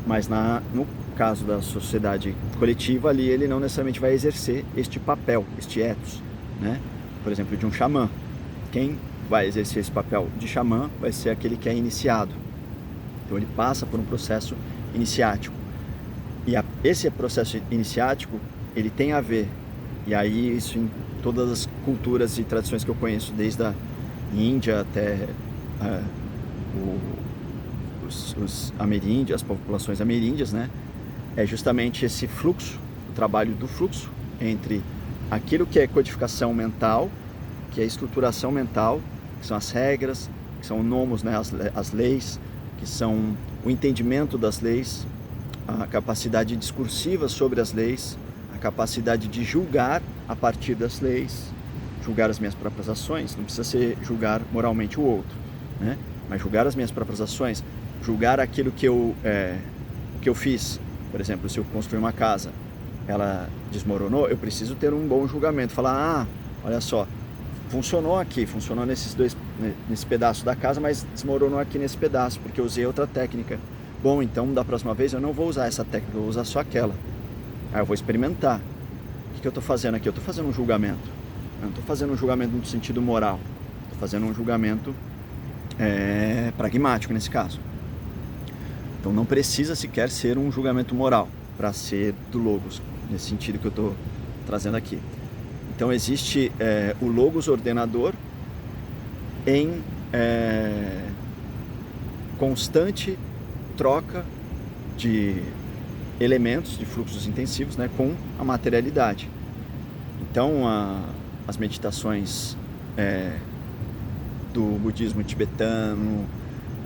Mas no caso da sociedade coletiva, ali ele não necessariamente vai exercer este papel, este ethos, né? Por exemplo, de um xamã. Quem vai exercer esse papel de xamã vai ser aquele que é iniciado. Então ele passa por um processo iniciático. E esse processo iniciático, ele tem a ver, e aí isso em todas as culturas e tradições que eu conheço, desde a Índia até os ameríndios, as populações ameríndias, né? É justamente esse fluxo, o trabalho do fluxo entre aquilo que é codificação mental, que é estruturação mental, que são as regras, que são o nomos, né? As leis, que são o entendimento das leis, a capacidade discursiva sobre as leis, a capacidade de julgar a partir das leis, julgar as minhas próprias ações, não precisa ser julgar moralmente o outro, né? Mas julgar as minhas próprias ações, julgar aquilo que eu fiz. Por exemplo, se eu construir uma casa, ela desmoronou, eu preciso ter um bom julgamento, falar, olha só, funcionou aqui, funcionou nesse pedaço da casa, mas desmoronou aqui nesse pedaço, porque eu usei outra técnica. Bom, então da próxima vez eu não vou usar essa técnica, eu vou usar só aquela. Aí eu vou experimentar. O que eu estou fazendo aqui? Eu estou fazendo um julgamento. Eu não estou fazendo um julgamento no sentido moral. Estou fazendo um julgamento pragmático nesse caso. Então não precisa sequer ser um julgamento moral para ser do logos, nesse sentido que eu estou trazendo aqui. Então existe o logos ordenador em constante troca de elementos, de fluxos intensivos, né, com a materialidade. Então as meditações do budismo tibetano,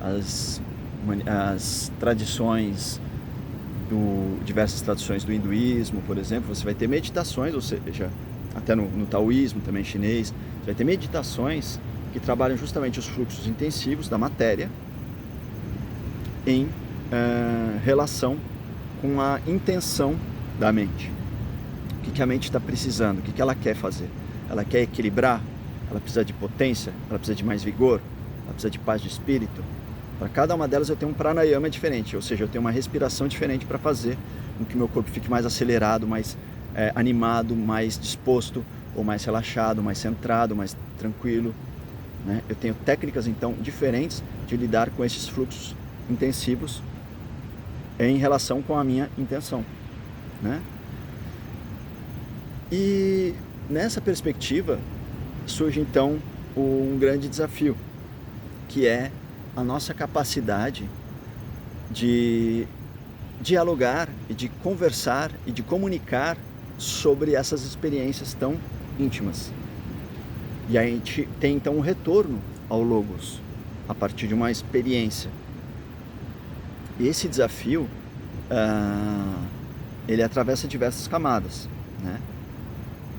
as tradições diversas tradições do hinduísmo, por exemplo, você vai ter meditações, ou seja, até no taoísmo também chinês, você vai ter meditações que trabalham justamente os fluxos intensivos da matéria em relação com a intenção da mente. O que a mente está precisando, o que ela quer fazer? Ela quer equilibrar? Ela precisa de potência? Ela precisa de mais vigor? Ela precisa de paz de espírito? Para cada uma delas eu tenho um pranayama diferente, ou seja, eu tenho uma respiração diferente para fazer com que meu corpo fique mais acelerado, mais animado, mais disposto, ou mais relaxado, mais centrado, mais tranquilo, né? Eu tenho técnicas então diferentes de lidar com esses fluxos intensivos em relação com a minha intenção, né? E nessa perspectiva surge então um grande desafio, que é a nossa capacidade de dialogar e de conversar e de comunicar sobre essas experiências tão íntimas. E a gente tem então um retorno ao logos a partir de uma experiência. E esse desafio ele atravessa diversas camadas, né?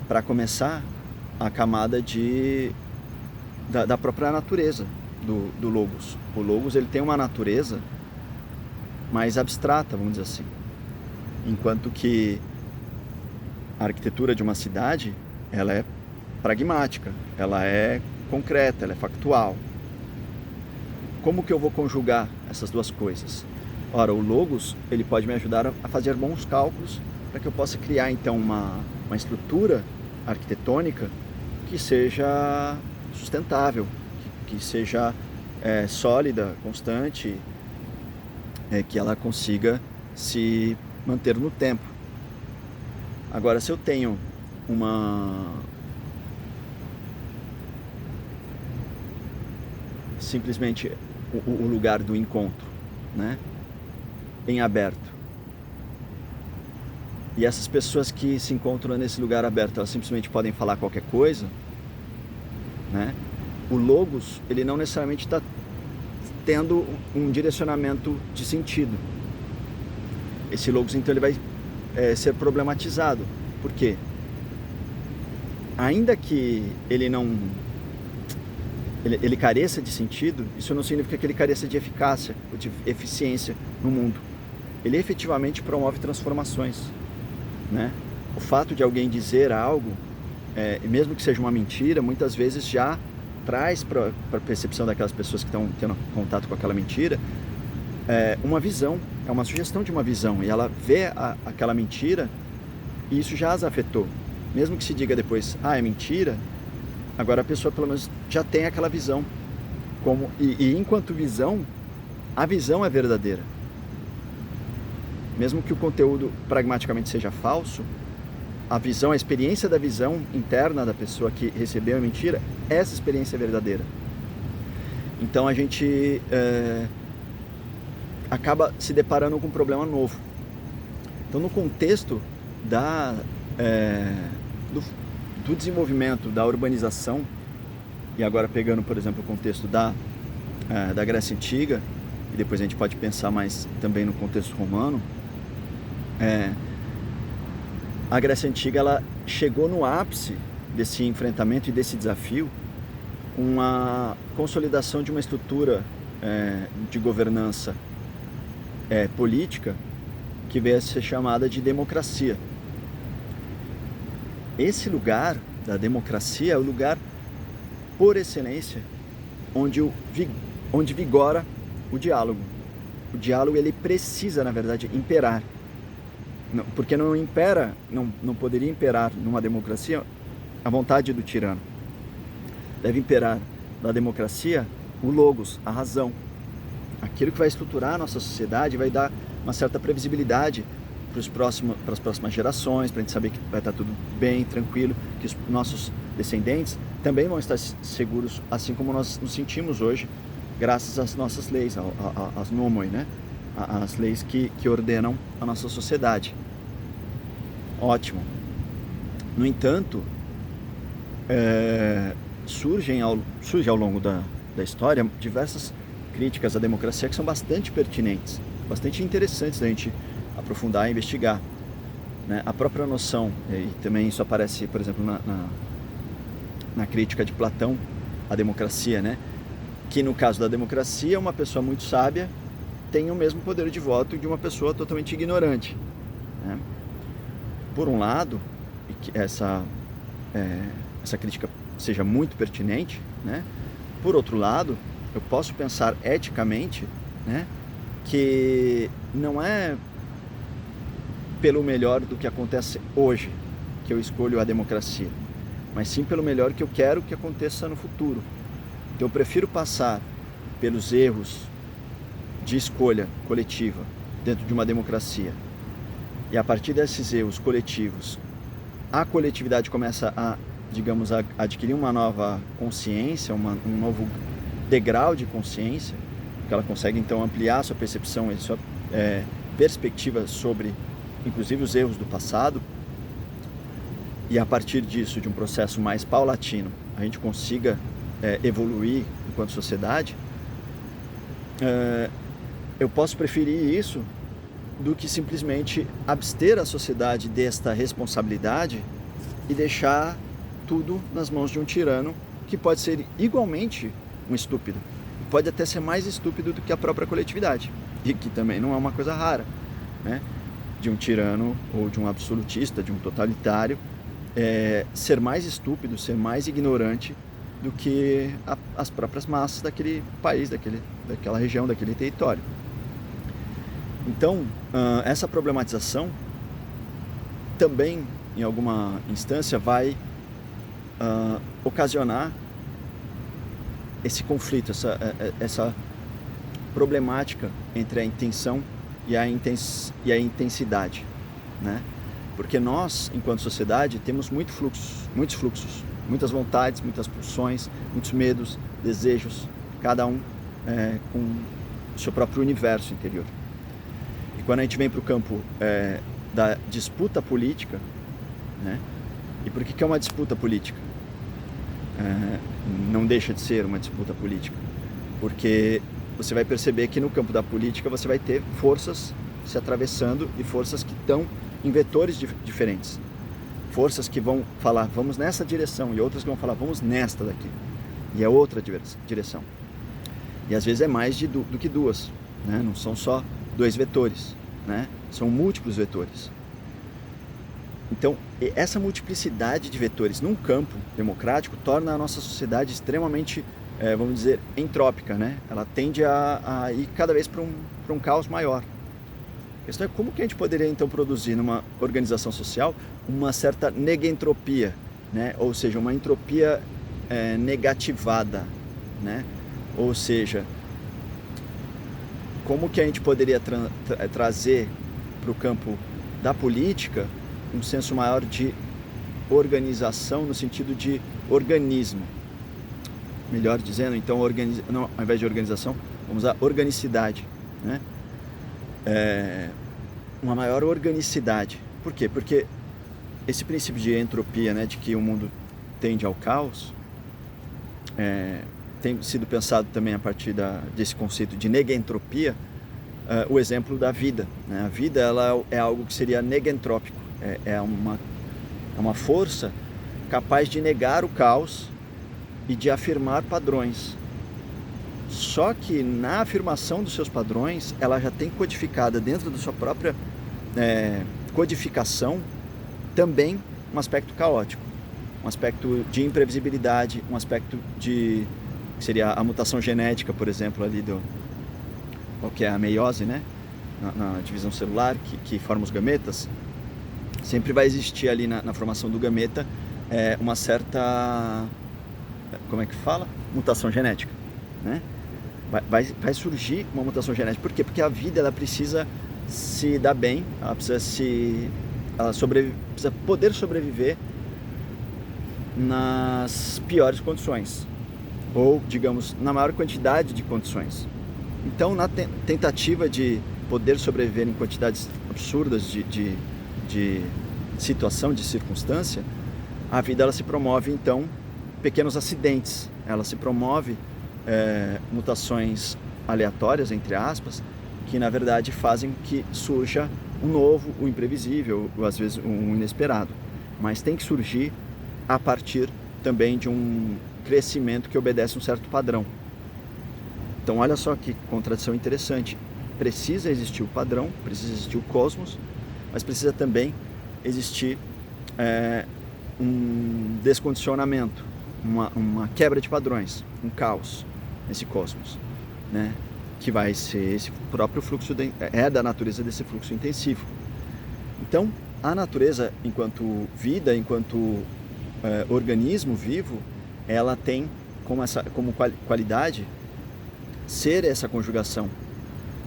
Para começar, a camada da própria natureza do logos. O logos ele tem uma natureza mais abstrata, vamos dizer assim. Enquanto que a arquitetura de uma cidade, ela é pragmática, ela é concreta, ela é factual. Como que eu vou conjugar essas duas coisas? Ora, o Logos, ele pode me ajudar a fazer bons cálculos para que eu possa criar então uma estrutura arquitetônica que seja sustentável, que seja sólida, constante, que ela consiga se manter no tempo. Agora, se eu tenho simplesmente o lugar do encontro, né, em aberto, e essas pessoas que se encontram nesse lugar aberto, elas simplesmente podem falar qualquer coisa, né? O Logos, ele não necessariamente está tendo um direcionamento de sentido. Esse Logos, então, ele vai ser problematizado. Por quê? Ainda que ele careça de sentido, isso não significa que ele careça de eficácia ou de eficiência no mundo. Ele efetivamente promove transformações, né? O fato de alguém dizer algo, mesmo que seja uma mentira, muitas vezes já traz para a percepção daquelas pessoas que estão tendo contato com aquela mentira uma visão, é uma sugestão de uma visão, e ela vê aquela mentira e isso já as afetou. Mesmo que se diga depois, é mentira, agora a pessoa pelo menos já tem aquela visão. E enquanto visão, a visão é verdadeira. Mesmo que o conteúdo pragmaticamente seja falso, a visão, a experiência da visão interna da pessoa que recebeu a mentira, essa experiência é verdadeira. Então a gente acaba se deparando com um problema novo. Então, no contexto do desenvolvimento, da urbanização, e agora pegando, por exemplo, o contexto da Grécia Antiga, e depois a gente pode pensar mais também no contexto romano, a Grécia Antiga, ela chegou no ápice desse enfrentamento e desse desafio com a consolidação de uma estrutura de governança política que veio a ser chamada de democracia. Esse lugar da democracia é o lugar por excelência onde vigora o diálogo. O diálogo, ele precisa, na verdade, imperar. Porque não poderia imperar numa democracia a vontade do tirano. Deve imperar na democracia o logos, a razão. Aquilo que vai estruturar a nossa sociedade, vai dar uma certa previsibilidade para as próximas gerações, para a gente saber que vai estar tudo bem, tranquilo, que os nossos descendentes também vão estar seguros, assim como nós nos sentimos hoje, graças às nossas leis, às nomoi, né? As leis que ordenam a nossa sociedade. Ótimo. No entanto, surge ao longo da história diversas críticas à democracia que são bastante pertinentes, bastante interessantes da gente aprofundar e investigar, né? A própria noção, e também isso aparece, por exemplo, na crítica de Platão à democracia, né? Que no caso da democracia, uma pessoa muito sábia tem o mesmo poder de voto de uma pessoa totalmente ignorante, né? Por um lado, e que essa crítica seja muito pertinente, né? Por outro lado, eu posso pensar eticamente, né, que não é pelo melhor do que acontece hoje que eu escolho a democracia, mas sim pelo melhor que eu quero que aconteça no futuro. Então eu prefiro passar pelos erros de escolha coletiva dentro de uma democracia, e a partir desses erros coletivos a coletividade começa a adquirir uma nova consciência, um novo degrau de consciência, que ela consegue então ampliar sua percepção e sua perspectiva sobre, inclusive, os erros do passado, e a partir disso, de um processo mais paulatino, a gente consiga evoluir enquanto sociedade. Eu posso preferir isso do que simplesmente abster a sociedade desta responsabilidade e deixar tudo nas mãos de um tirano que pode ser igualmente um estúpido, pode até ser mais estúpido do que a própria coletividade. e que também não é uma coisa rara, né? De um tirano ou de um absolutista, de um totalitário, ser mais estúpido, ser mais ignorante do que as próprias massas daquele país, daquela região, daquele território. Então, essa problematização também, em alguma instância, vai ocasionar esse conflito, essa problemática entre a intenção e a intensidade, né? Porque nós, enquanto sociedade, temos muitos fluxos, muitas vontades, muitas pulsões, muitos medos, desejos, cada um com o seu próprio universo interior. E quando a gente vem para o campo da disputa política, né? E por que é uma disputa política? Não deixa de ser uma disputa política, porque você vai perceber que no campo da política você vai ter forças se atravessando e forças que estão em vetores diferentes. Forças que vão falar, vamos nessa direção, e outras que vão falar, vamos nesta daqui. E é outra direção. E às vezes é mais do que duas, né? Não são só dois vetores, né? São múltiplos vetores. Então, essa multiplicidade de vetores num campo democrático torna a nossa sociedade extremamente, vamos dizer, entrópica, né? Ela tende a ir cada vez para um caos maior. A questão é como que a gente poderia então produzir numa organização social uma certa negentropia, né? Ou seja, uma entropia negativada, né? Ou seja, como que a gente poderia trazer para o campo da política um senso maior de organização no sentido de organismo. Melhor dizendo, então, não, ao invés de organização, vamos usar organicidade, né? Uma maior organicidade. Por quê? Porque esse princípio de entropia, né, de que o mundo tende ao caos, tem sido pensado também a partir desse conceito de negentropia, o exemplo da vida, né? A vida, ela é algo que seria negentrópico, é uma força capaz de negar o caos e de afirmar padrões. Só que na afirmação dos seus padrões, ela já tem codificada dentro da sua própria codificação também um aspecto caótico, um aspecto de imprevisibilidade, um aspecto que seria a mutação genética, por exemplo, ali qual que é a meiose, né? Na divisão celular que forma os gametas. Sempre vai existir ali na formação do gameta uma certa, como é que fala? Mutação genética, né? Vai surgir uma mutação genética. Por quê? Porque a vida, ela precisa se dar bem, ela precisa precisa poder sobreviver nas piores condições, ou, digamos, na maior quantidade de condições. Então, na tentativa de poder sobreviver em quantidades absurdas de situação, de circunstância, a vida, ela se promove, então, pequenos acidentes, ela se promove mutações aleatórias, entre aspas, que na verdade fazem que surja um novo, o imprevisível, ou às vezes um inesperado. Mas tem que surgir a partir também de um crescimento que obedece um certo padrão. Então olha só que contradição interessante. Precisa existir o padrão, precisa existir o cosmos, mas precisa também existir um descondicionamento, uma quebra de padrões, um caos nesse cosmos, né? Que vai ser esse próprio fluxo, da natureza desse fluxo intensivo. Então, a natureza, enquanto vida, enquanto organismo vivo, ela tem como qualidade ser essa conjugação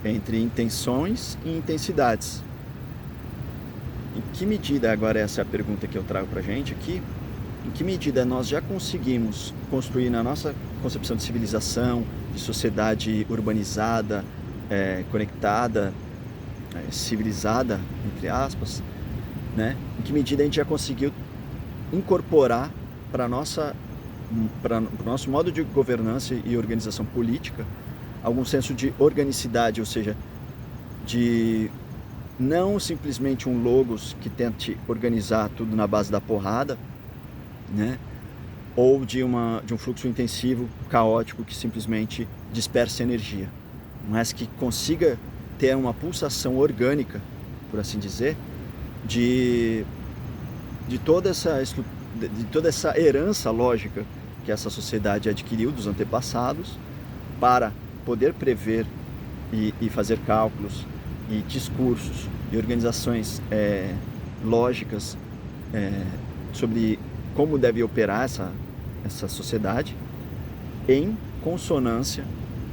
entre intenções e intensidades. Em que medida, agora essa é a pergunta que eu trago para a gente aqui, em que medida nós já conseguimos construir na nossa concepção de civilização, de sociedade urbanizada, conectada, civilizada, entre aspas, né? Em que medida a gente já conseguiu incorporar para o nosso modo de governança e organização política algum senso de organicidade, ou seja, de não simplesmente um logos que tente organizar tudo na base da porrada, né? Ou de um fluxo intensivo, caótico, que simplesmente dispersa energia, mas que consiga ter uma pulsação orgânica, por assim dizer, de toda essa herança lógica que essa sociedade adquiriu dos antepassados para poder prever e fazer cálculos e discursos e organizações lógicas sobre como deve operar essa sociedade em consonância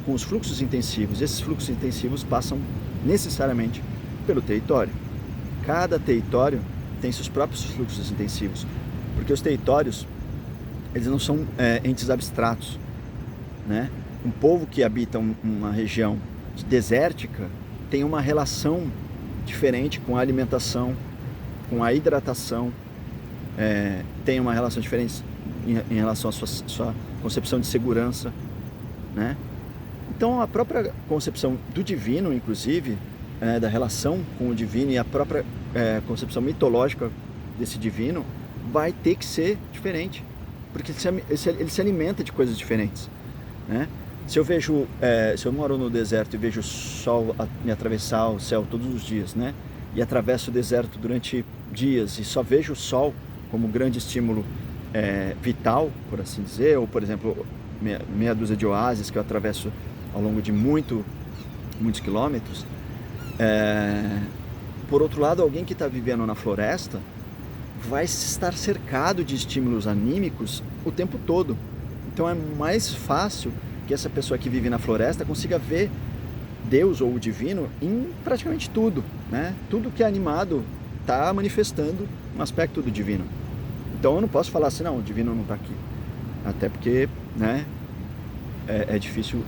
com os fluxos intensivos. Esses fluxos intensivos passam necessariamente pelo território. Cada território tem seus próprios fluxos intensivos, porque os territórios, eles não são entes abstratos, né? Um povo que habita uma região desértica tem uma relação diferente com a alimentação, com a hidratação, tem uma relação diferente em relação à sua concepção de segurança, né? Então a própria concepção do divino, inclusive, da relação com o divino, e a própria concepção mitológica desse divino vai ter que ser diferente, porque ele se alimenta de coisas diferentes, né? Se eu moro no deserto e vejo o sol me atravessar o céu todos os dias, né? E atravesso o deserto durante dias e só vejo o sol como grande estímulo vital, por assim dizer, ou por exemplo, meia dúzia de oásis que eu atravesso ao longo de muitos quilômetros. Por outro lado, alguém que está vivendo na floresta vai estar cercado de estímulos anímicos o tempo todo. Então é mais fácil que essa pessoa que vive na floresta consiga ver Deus ou o divino em praticamente tudo, né? Tudo que é animado está manifestando um aspecto do divino. Então eu não posso falar assim, não, o divino não está aqui. Até porque, né, é difícil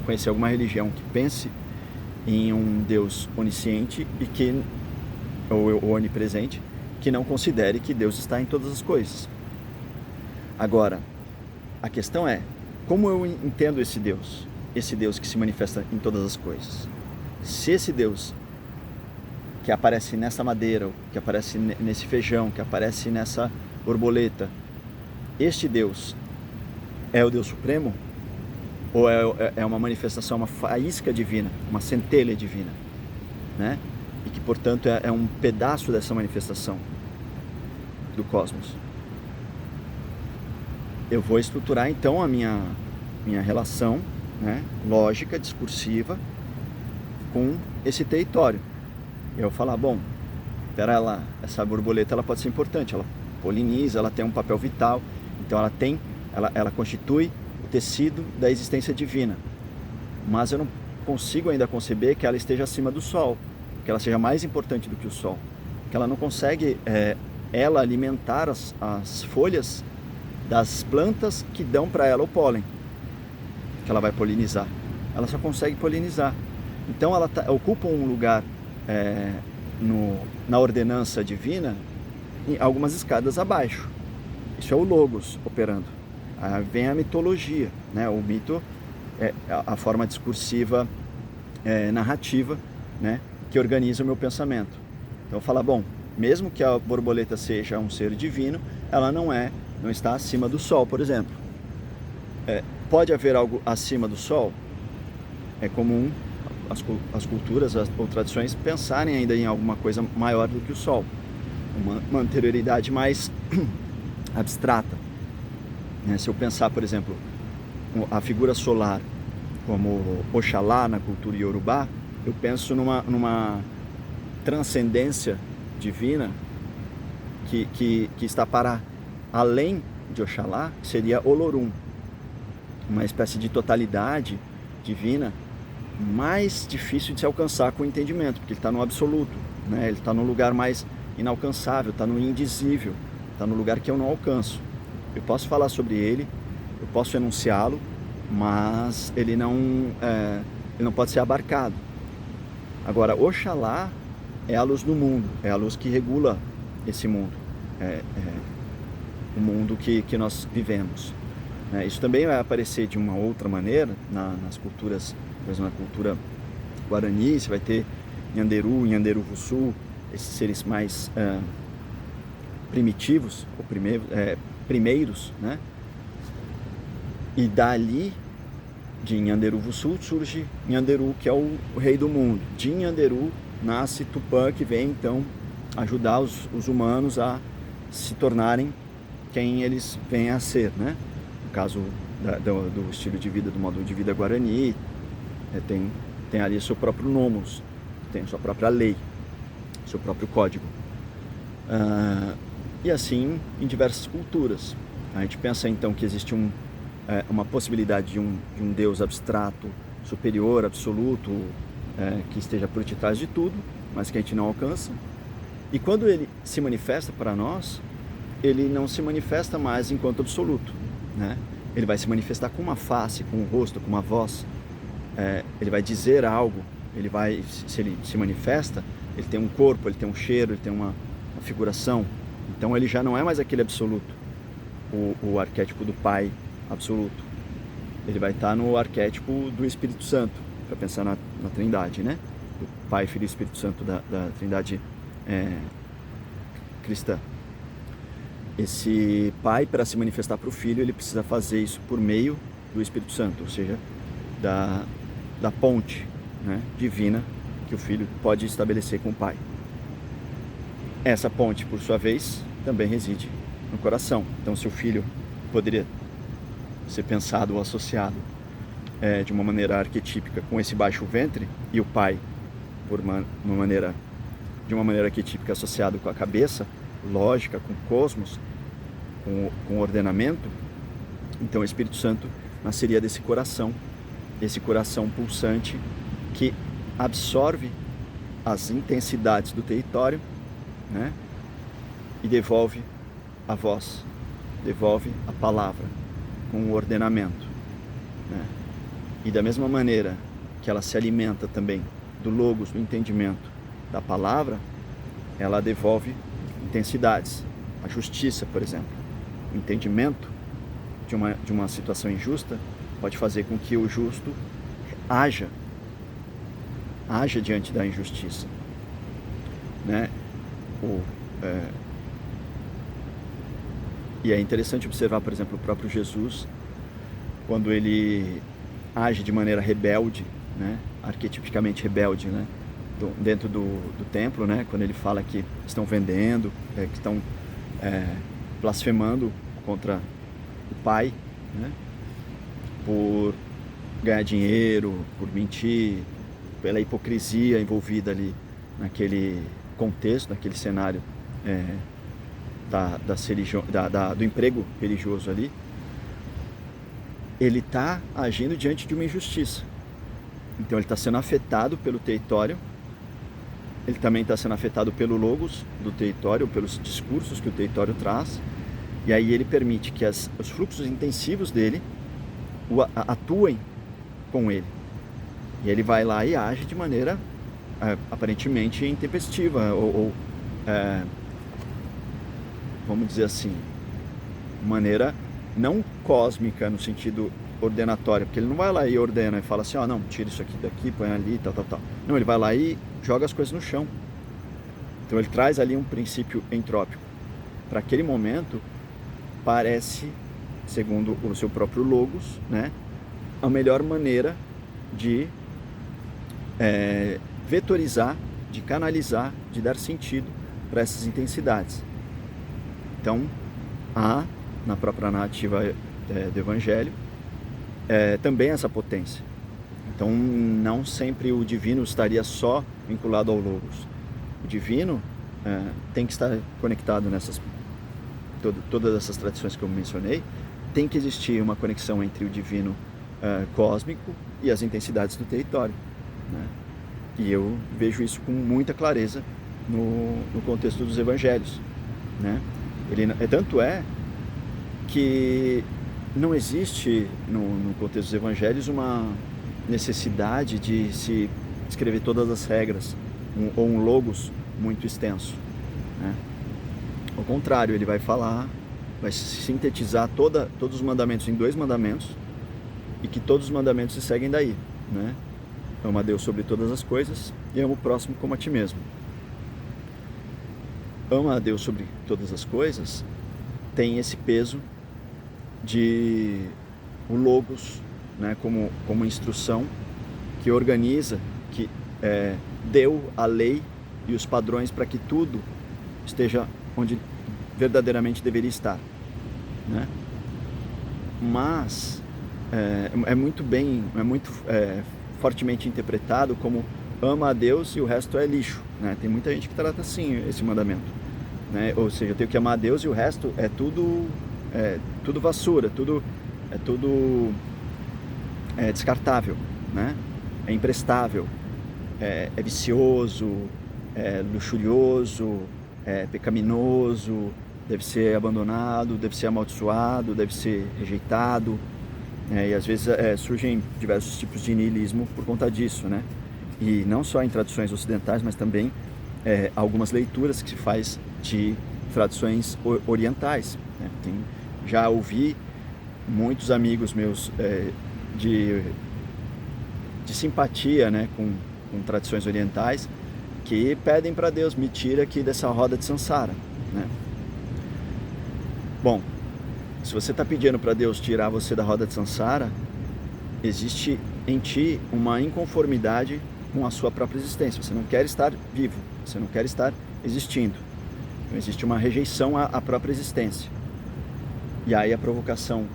conhecer alguma religião que pense em um Deus onisciente ou onipresente, que não considere que Deus está em todas as coisas. Agora, a questão é, como eu entendo esse Deus que se manifesta em todas as coisas? Se esse Deus que aparece nessa madeira, que aparece nesse feijão, que aparece nessa borboleta, este Deus é o Deus Supremo? Ou é uma manifestação, uma faísca divina, uma centelha divina, né? E que, portanto, é um pedaço dessa manifestação do cosmos. Eu vou estruturar, então, a minha relação, né, lógica, discursiva, com esse território. Eu vou falar, bom, pera lá, essa borboleta ela pode ser importante, ela poliniza, ela tem um papel vital, então ela constitui o tecido da existência divina. Mas eu não consigo ainda conceber que ela esteja acima do Sol, que ela seja mais importante do que o Sol, que ela não consegue ela alimentar as folhas das plantas que dão para ela o pólen, que ela vai polinizar. Ela só consegue polinizar. Então ela ocupa um lugar na ordenança divina em algumas escadas abaixo. Isso é o Logos operando. Aí vem a mitologia, né? O mito é a forma discursiva, narrativa, né? Que organiza o meu pensamento. Então eu falo, bom, mesmo que a borboleta seja um ser divino, ela não está acima do Sol, por exemplo. Pode haver algo acima do Sol? É comum as culturas ou tradições pensarem ainda em alguma coisa maior do que o Sol, uma anterioridade mais abstrata. Se eu pensar, por exemplo, a figura solar como Oxalá na cultura iorubá, eu penso numa transcendência divina que está para além de Oxalá, que seria Olorum, uma espécie de totalidade divina mais difícil de se alcançar com o entendimento, porque ele está no absoluto, né? Ele está no lugar mais inalcançável, está no indizível, está no lugar que eu não alcanço. Eu posso falar sobre ele, eu posso enunciá-lo, mas ele não pode ser abarcado. Agora, Oxalá é a luz do mundo, é a luz que regula esse mundo, o mundo que nós vivemos. Isso também vai aparecer de uma outra maneira nas culturas, por exemplo, na cultura guarani, você vai ter Nhanderu, Nhanderuvuçu, esses seres mais primitivos, ou primeiros, né? E dali De Nyanderu-Vusul surge Nyanderu, que é o rei do mundo. De Nyanderu nasce Tupã, que vem então ajudar os humanos a se tornarem quem eles vêm a ser, né? No caso do estilo de vida, do modo de vida Guarani, tem ali seu próprio nomos, tem sua própria lei, seu próprio código. E assim em diversas culturas. A gente pensa então que existe uma possibilidade de um Deus abstrato, superior, absoluto, que esteja por detrás de tudo, mas que a gente não alcança. E quando ele se manifesta para nós, ele não se manifesta mais enquanto absoluto, né? Ele vai se manifestar com uma face, com um rosto, com uma voz. Ele vai dizer algo. Se ele se manifesta, ele tem um corpo, ele tem um cheiro, ele tem uma figuração. Então ele já não é mais aquele absoluto, o arquétipo do Pai absoluto. Ele vai estar no arquétipo do Espírito Santo, para pensar na Trindade, né? Do Pai, Filho e Espírito Santo da Trindade cristã. Esse Pai, para se manifestar para o Filho, ele precisa fazer isso por meio do Espírito Santo, ou seja, da ponte, né, divina que o Filho pode estabelecer com o Pai. Essa ponte, por sua vez, também reside no coração. Então, se o Filho poderia ser pensado ou associado de uma maneira arquetípica com esse baixo ventre, e o Pai de uma maneira arquetípica associado com a cabeça, lógica, com o cosmos, com o ordenamento, então o Espírito Santo nasceria desse coração, esse coração pulsante que absorve as intensidades do território, né? E devolve a voz, devolve a palavra com o ordenamento, né? E da mesma maneira que ela se alimenta também do logos, do entendimento da palavra, ela devolve intensidades. A justiça, por exemplo, o entendimento de uma situação injusta pode fazer com que o justo haja diante da injustiça, né? E é interessante observar, por exemplo, o próprio Jesus, quando ele age de maneira rebelde, né? Arquetipicamente rebelde, né? Dentro do templo, né? Quando ele fala que estão vendendo, que estão blasfemando contra o Pai, né? Por ganhar dinheiro, por mentir, pela hipocrisia envolvida ali naquele contexto, naquele cenário do emprego religioso ali. Ele está agindo diante de uma injustiça. Então ele está sendo afetado pelo território, ele também está sendo afetado pelo logos do território, pelos discursos que o território traz, e aí ele permite que os fluxos intensivos dele atuem com ele. E ele vai lá e age de maneira aparentemente intempestiva, vamos dizer assim, maneira não cósmica no sentido ordenatório, porque ele não vai lá e ordena e fala assim, não, tira isso aqui daqui, põe ali, tal. Não, ele vai lá e joga as coisas no chão. Então ele traz ali um princípio entrópico. Para aquele momento, parece, segundo o seu próprio logos, né, a melhor maneira de vetorizar, de canalizar, de dar sentido para essas intensidades. Então, há na própria narrativa do Evangelho também essa potência. Então, não sempre o divino estaria só vinculado ao logos. O divino tem que estar conectado todas essas tradições que eu mencionei. Tem que existir uma conexão entre o divino cósmico e as intensidades do território, né? E eu vejo isso com muita clareza no contexto dos evangelhos, né? Tanto é que não existe no contexto dos evangelhos uma necessidade de se escrever todas as regras ou um logos muito extenso, né? Ao contrário, ele vai sintetizar todos os mandamentos em 2 mandamentos, e que todos os mandamentos se seguem daí, né? Ama a Deus sobre todas as coisas e ama o próximo como a ti mesmo. Ama a Deus sobre todas as coisas tem esse peso de o logos né, como instrução que organiza, que deu a lei e os padrões para que tudo esteja onde verdadeiramente deveria estar, né? Mas é muito fortemente interpretado como ama a Deus e o resto é lixo, né? Tem muita gente que trata assim esse mandamento, né? Ou seja, eu tenho que amar a Deus e o resto é tudo vassura, tudo descartável, né? É imprestável, é vicioso, é luxurioso, é pecaminoso, deve ser abandonado, deve ser amaldiçoado, deve ser rejeitado, e às vezes surgem diversos tipos de niilismo por conta disso, né? E não só em traduções ocidentais, mas também algumas leituras que se faz de traduções orientais, né? Já ouvi muitos amigos meus de simpatia, né, com tradições orientais, que pedem para Deus, me tira aqui dessa roda de samsara, né? Bom, se você está pedindo para Deus tirar você da roda de samsara, existe em ti uma inconformidade com a sua própria existência. Você não quer estar vivo, você não quer estar existindo. Então, existe uma rejeição à própria existência. E aí a provocação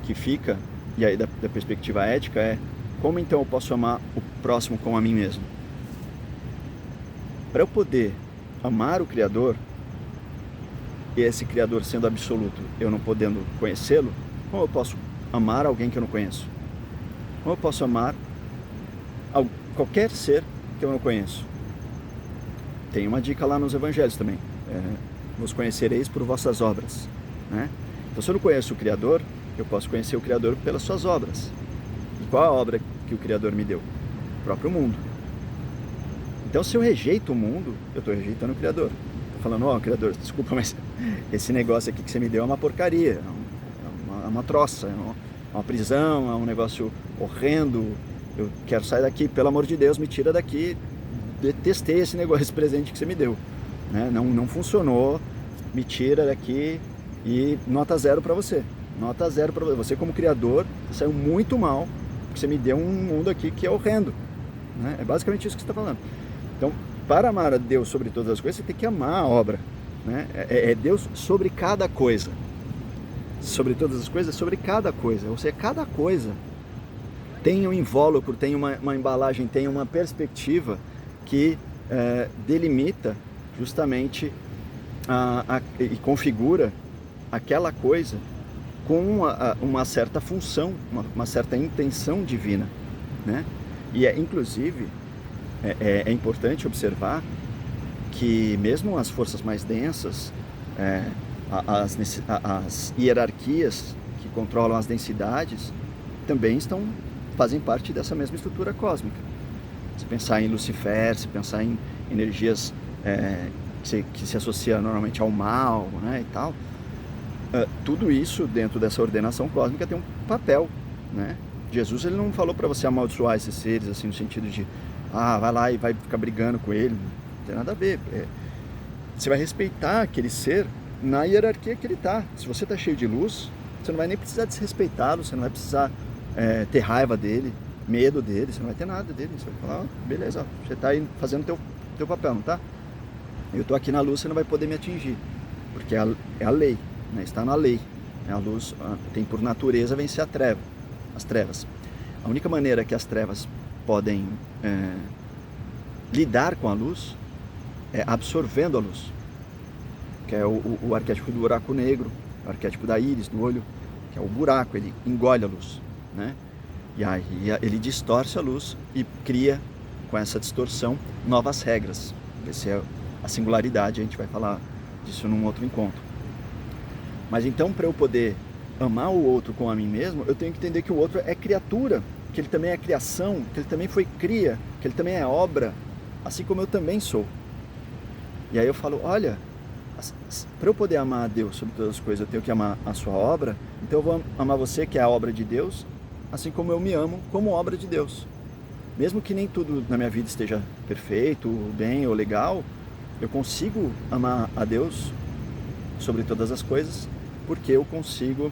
que fica, e aí da perspectiva ética, é: como então eu posso amar o próximo como a mim mesmo? Para eu poder amar o Criador, e esse Criador sendo absoluto, eu não podendo conhecê-lo, como eu posso amar alguém que eu não conheço? Como eu posso amar qualquer ser que eu não conheço? Tem uma dica lá nos Evangelhos também: vos conhecereis por vossas obras, né? Então, se eu não conheço o Criador, eu posso conhecer o Criador pelas suas obras. E qual a obra que o Criador me deu? O próprio mundo. Então, se eu rejeito o mundo, eu estou rejeitando o Criador. Estou falando: Criador, desculpa, mas esse negócio aqui que você me deu é uma porcaria, é uma troça, é uma prisão, é um negócio horrendo, eu quero sair daqui, pelo amor de Deus, me tira daqui, detestei esse negócio, esse presente que você me deu, né? Não funcionou, me tira daqui, e nota 0 para você. Nota 0 para você. Você, como Criador, saiu muito mal, porque você me deu um mundo aqui que é horrendo, né? É basicamente isso que você está falando. Então, para amar a Deus sobre todas as coisas, você tem que amar a obra, né? É Deus sobre cada coisa. Sobre todas as coisas, sobre cada coisa. Ou seja, cada coisa tem um invólucro, tem uma embalagem, tem uma perspectiva que delimita justamente e configura aquela coisa com uma certa função, uma certa intenção divina, né? E inclusive é importante observar que mesmo as forças mais densas, as hierarquias que controlam as densidades, também fazem parte dessa mesma estrutura cósmica. Se pensar em Lucifer, se pensar em energias que se associam normalmente ao mal, né, e tal, tudo isso dentro dessa ordenação cósmica tem um papel, né? Jesus, ele não falou para você amaldiçoar esses seres, assim, no sentido de vai lá e vai ficar brigando com ele. Não tem nada a ver. Você vai respeitar aquele ser na hierarquia que ele está. Se você está cheio de luz, você não vai nem precisar desrespeitá-lo, você não vai precisar ter raiva dele, medo dele, você não vai ter nada dele. Você vai falar: beleza, você está aí fazendo teu papel, não tá? Eu estou aqui na luz, você não vai poder me atingir, porque é a lei, né? Está na lei. A luz tem por natureza vencer as trevas. A única maneira que as trevas podem lidar com a luz é absorvendo a luz, que é o arquétipo do buraco negro, o arquétipo da íris, do olho, que é o buraco, ele engole a luz, né? E aí ele distorce a luz e cria, com essa distorção, novas regras. Essa é a singularidade, a gente vai falar disso num outro encontro. Mas então, para eu poder amar o outro como a mim mesmo, eu tenho que entender que o outro é criatura, que ele também é criação, que ele também foi cria, que ele também é obra, assim como eu também sou. E aí eu falo: olha, para eu poder amar a Deus sobre todas as coisas, eu tenho que amar a sua obra, então eu vou amar você, que é a obra de Deus, assim como eu me amo como obra de Deus. Mesmo que nem tudo na minha vida esteja perfeito, bem ou legal, eu consigo amar a Deus sobre todas as coisas, porque eu consigo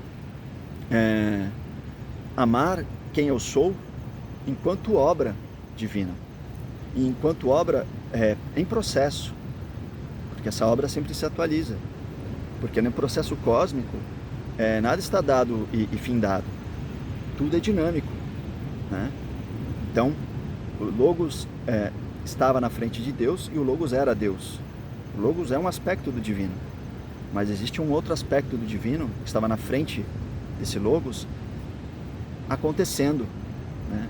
amar quem eu sou enquanto obra divina. E enquanto obra em processo, porque essa obra sempre se atualiza. Porque no processo cósmico, nada está dado e findado. Tudo é dinâmico, né? Então, o Logos estava na frente de Deus e o Logos era Deus. O Logos é um aspecto do divino, mas existe um outro aspecto do divino que estava na frente desse Logos acontecendo, né?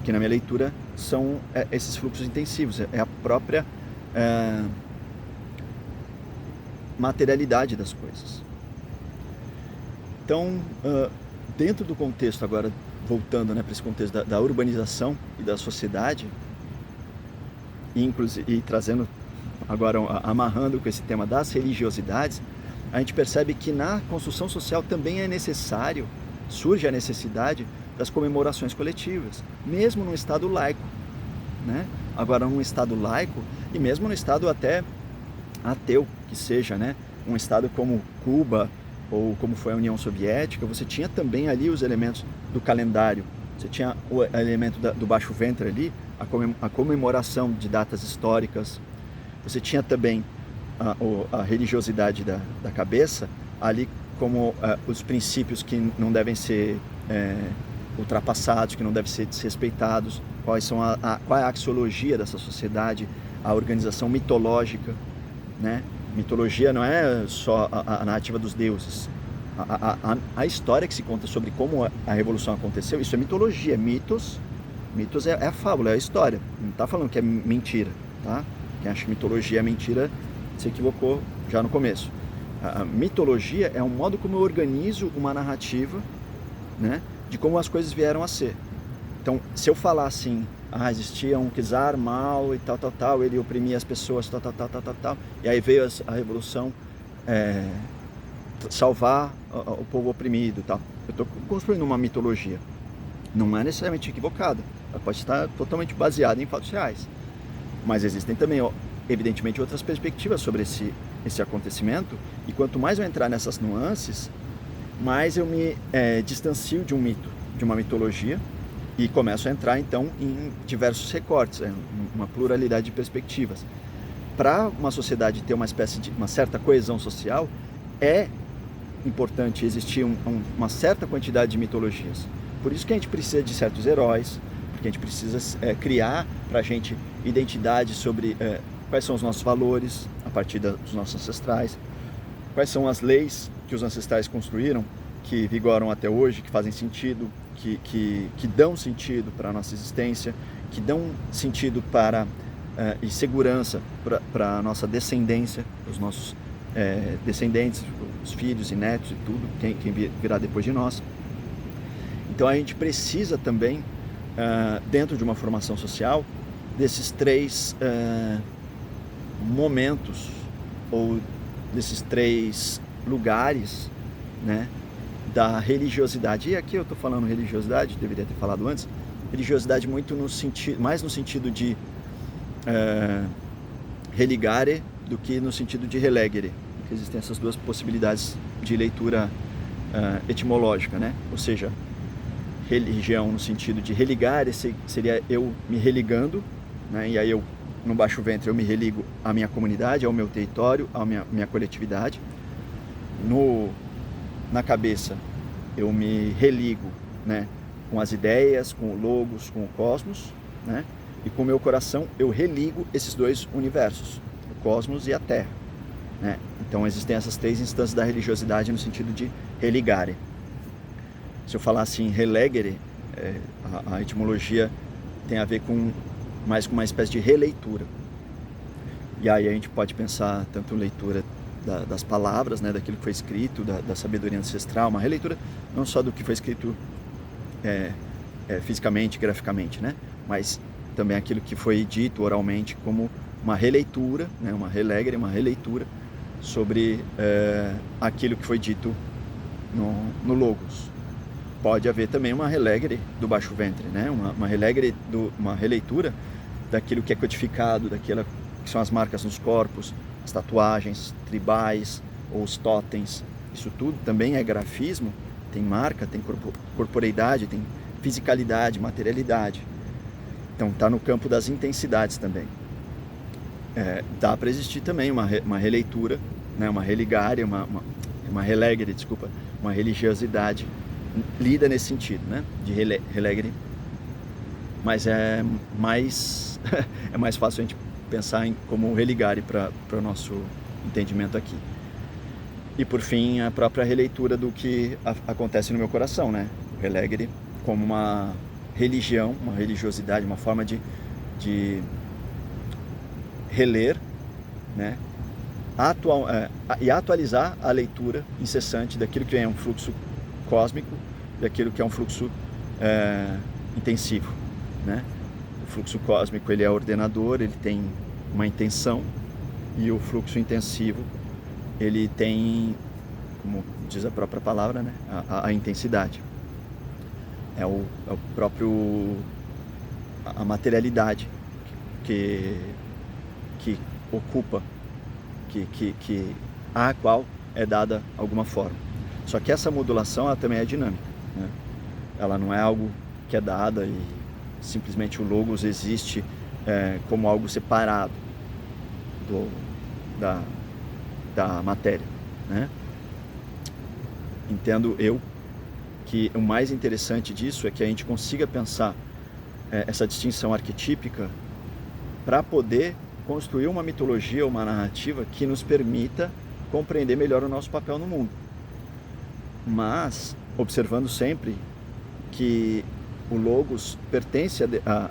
Que na minha leitura são esses fluxos intensivos, é a própria materialidade das coisas. Então, dentro do contexto agora, voltando, né, para esse contexto da urbanização e da sociedade, e trazendo agora, amarrando com esse tema das religiosidades, a gente percebe que na construção social também surge a necessidade das comemorações coletivas, mesmo num estado laico, né? Agora, num estado laico, e mesmo num estado até ateu que seja, né? Um estado como Cuba, ou como foi a União Soviética, você tinha também ali os elementos do calendário, você tinha o elemento do baixo ventre ali, a comemoração de datas históricas, você tinha também a religiosidade da cabeça, ali como os princípios que não devem ser ultrapassados, que não devem ser desrespeitados, qual é a axiologia dessa sociedade, a organização mitológica, né? Mitologia não é só a narrativa dos deuses. A história que se conta sobre como a revolução aconteceu, isso é mitologia. Mitos é a fábula, é a história. Não está falando que é mentira, tá? Quem acha que mitologia é mentira se equivocou já no começo. A mitologia é um modo como eu organizo uma narrativa, né, de como as coisas vieram a ser. Então, se eu falar assim, existia um czar mal e tal, ele oprimia as pessoas, tal, e aí veio a revolução salvar o povo oprimido, tal. Eu estou construindo uma mitologia. Não é necessariamente equivocada, ela pode estar totalmente baseada em fatos reais. Mas existem também, evidentemente, outras perspectivas sobre esse acontecimento, e quanto mais eu entrar nessas nuances, mais eu me distancio de um mito, de uma mitologia, e começo a entrar então em diversos recortes, uma pluralidade de perspectivas. Para uma sociedade ter uma certa coesão social, é importante existir uma certa quantidade de mitologias. Por isso que a gente precisa de certos heróis, porque a gente precisa criar para a gente identidade sobre quais são os nossos valores a partir dos nossos ancestrais, quais são as leis que os ancestrais construíram, que vigoram até hoje, que fazem sentido, que dão sentido para a nossa existência, que dão sentido e segurança para a nossa descendência, os nossos descendentes, os filhos e netos e tudo, quem virá depois de nós. Então a gente precisa também, dentro de uma formação social, desses três momentos, ou desses três lugares, né, da religiosidade. E aqui eu estou falando religiosidade, deveria ter falado antes, religiosidade muito mais no sentido de religare do que no sentido de relegere, porque existem essas duas possibilidades de leitura etimológica, né? Ou seja, religião no sentido de religar, seria eu me religando, né? E aí eu, no baixo ventre, eu me religo à minha comunidade, ao meu território, à minha coletividade. Na cabeça, eu me religo, né, com as ideias, com o logos, com o cosmos, né? E com o meu coração eu religo esses dois universos, o cosmos e a Terra, né? Então existem essas três instâncias da religiosidade no sentido de religare. Se eu falar assim, relegere, a etimologia tem a ver mais com uma espécie de releitura. E aí a gente pode pensar tanto em leitura das palavras, né, daquilo que foi escrito, da sabedoria ancestral, uma releitura não só do que foi escrito fisicamente, graficamente, né, mas também aquilo que foi dito oralmente, como uma releitura, né, uma relegere, uma releitura sobre aquilo que foi dito no Logos. Pode haver também uma relegere do baixo ventre, né, uma relegere, uma releitura daquilo que é codificado, daquilo que são as marcas nos corpos, as tatuagens tribais ou os totens. Isso tudo também é grafismo, tem marca, tem corporeidade, tem fisicalidade, materialidade. Então está no campo das intensidades também. Dá para existir também uma releitura, né, uma religária, uma relegre, desculpa, uma religiosidade lida nesse sentido, né, de relegre, mas é mais fácil a gente pensar como religare para o nosso entendimento aqui. E por fim, a própria releitura do que acontece no meu coração, né, o relegre como uma religião, uma religiosidade, uma forma de reler, né, e atualizar a leitura incessante daquilo que é um fluxo cósmico, daquilo que é um fluxo intensivo, né? O fluxo cósmico ele é ordenador, ele tem uma intenção, e o fluxo intensivo ele tem, como diz a própria palavra, né, a intensidade. É o próprio a materialidade que ocupa, a qual é dada alguma forma. Só que essa modulação ela também é dinâmica, né? Ela não é algo que é dada e simplesmente o logos existe como algo separado da matéria, né? Entendo eu que o mais interessante disso é que a gente consiga pensar essa distinção arquetípica para poder construir uma mitologia, uma narrativa que nos permita compreender melhor o nosso papel no mundo. Mas observando sempre que o logos pertence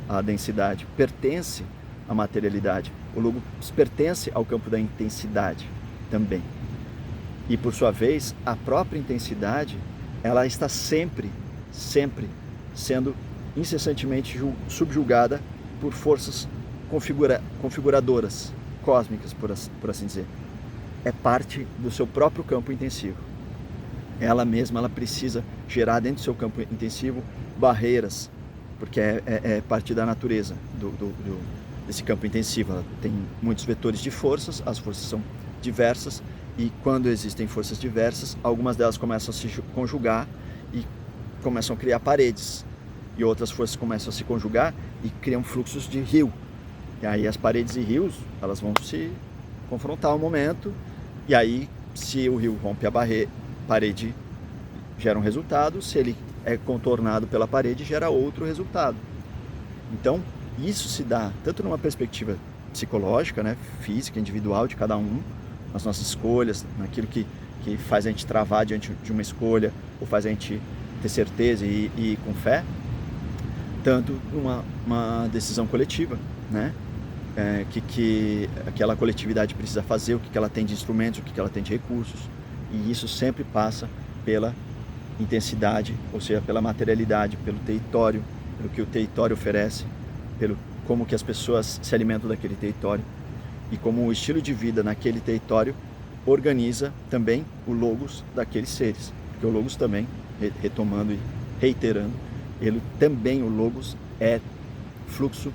à densidade, pertence à materialidade, o logos pertence ao campo da intensidade também. E por sua vez, a própria intensidade, ela está sempre sendo incessantemente subjugada por forças configuradoras, cósmicas, por assim dizer. É parte do seu próprio campo intensivo. Ela mesma, ela precisa gerar dentro do seu campo intensivo barreiras, porque é parte da natureza desse campo intensivo. Ela tem muitos vetores de forças, as forças são diversas, e quando existem forças diversas, algumas delas começam a se conjugar e começam a criar paredes, e outras forças começam a se conjugar e criam fluxos de rio. E aí as paredes e rios, elas vão se confrontar um momento, e aí se o rio rompe a parede, gera um resultado, se ele é contornado pela parede, gera outro resultado. Então, isso se dá tanto numa perspectiva psicológica, né, física, individual de cada um, nas nossas escolhas, naquilo que faz a gente travar diante de uma escolha, ou faz a gente ter certeza e ir com fé, tanto numa decisão coletiva, né? Que aquela coletividade precisa fazer, o que ela tem de instrumentos, o que ela tem de recursos, e isso sempre passa pela intensidade, ou seja, pela materialidade, pelo território, pelo que o território oferece, pelo como que as pessoas se alimentam daquele território, e como o estilo de vida naquele território organiza também o logos daqueles seres, porque o logos também, retomando e reiterando, o logos é fluxo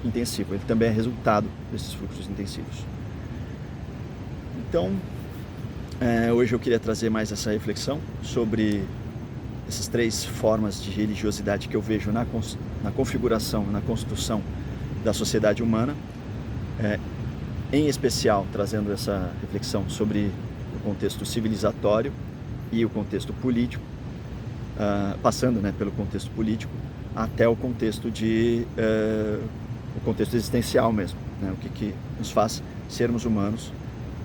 intensivo, ele também é resultado desses fluxos intensivos. Então, hoje eu queria trazer mais essa reflexão sobre essas três formas de religiosidade que eu vejo na configuração, na construção da sociedade humana, em especial trazendo essa reflexão sobre o contexto civilizatório e o contexto político, passando, né, pelo contexto político até o contexto o contexto existencial mesmo, né? O que nos faz sermos humanos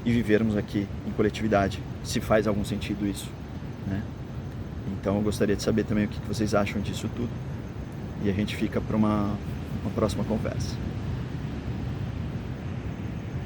e vivermos aqui em coletividade, se faz algum sentido isso, né? Então eu gostaria de saber também o que vocês acham disso tudo, e a gente fica para uma próxima conversa.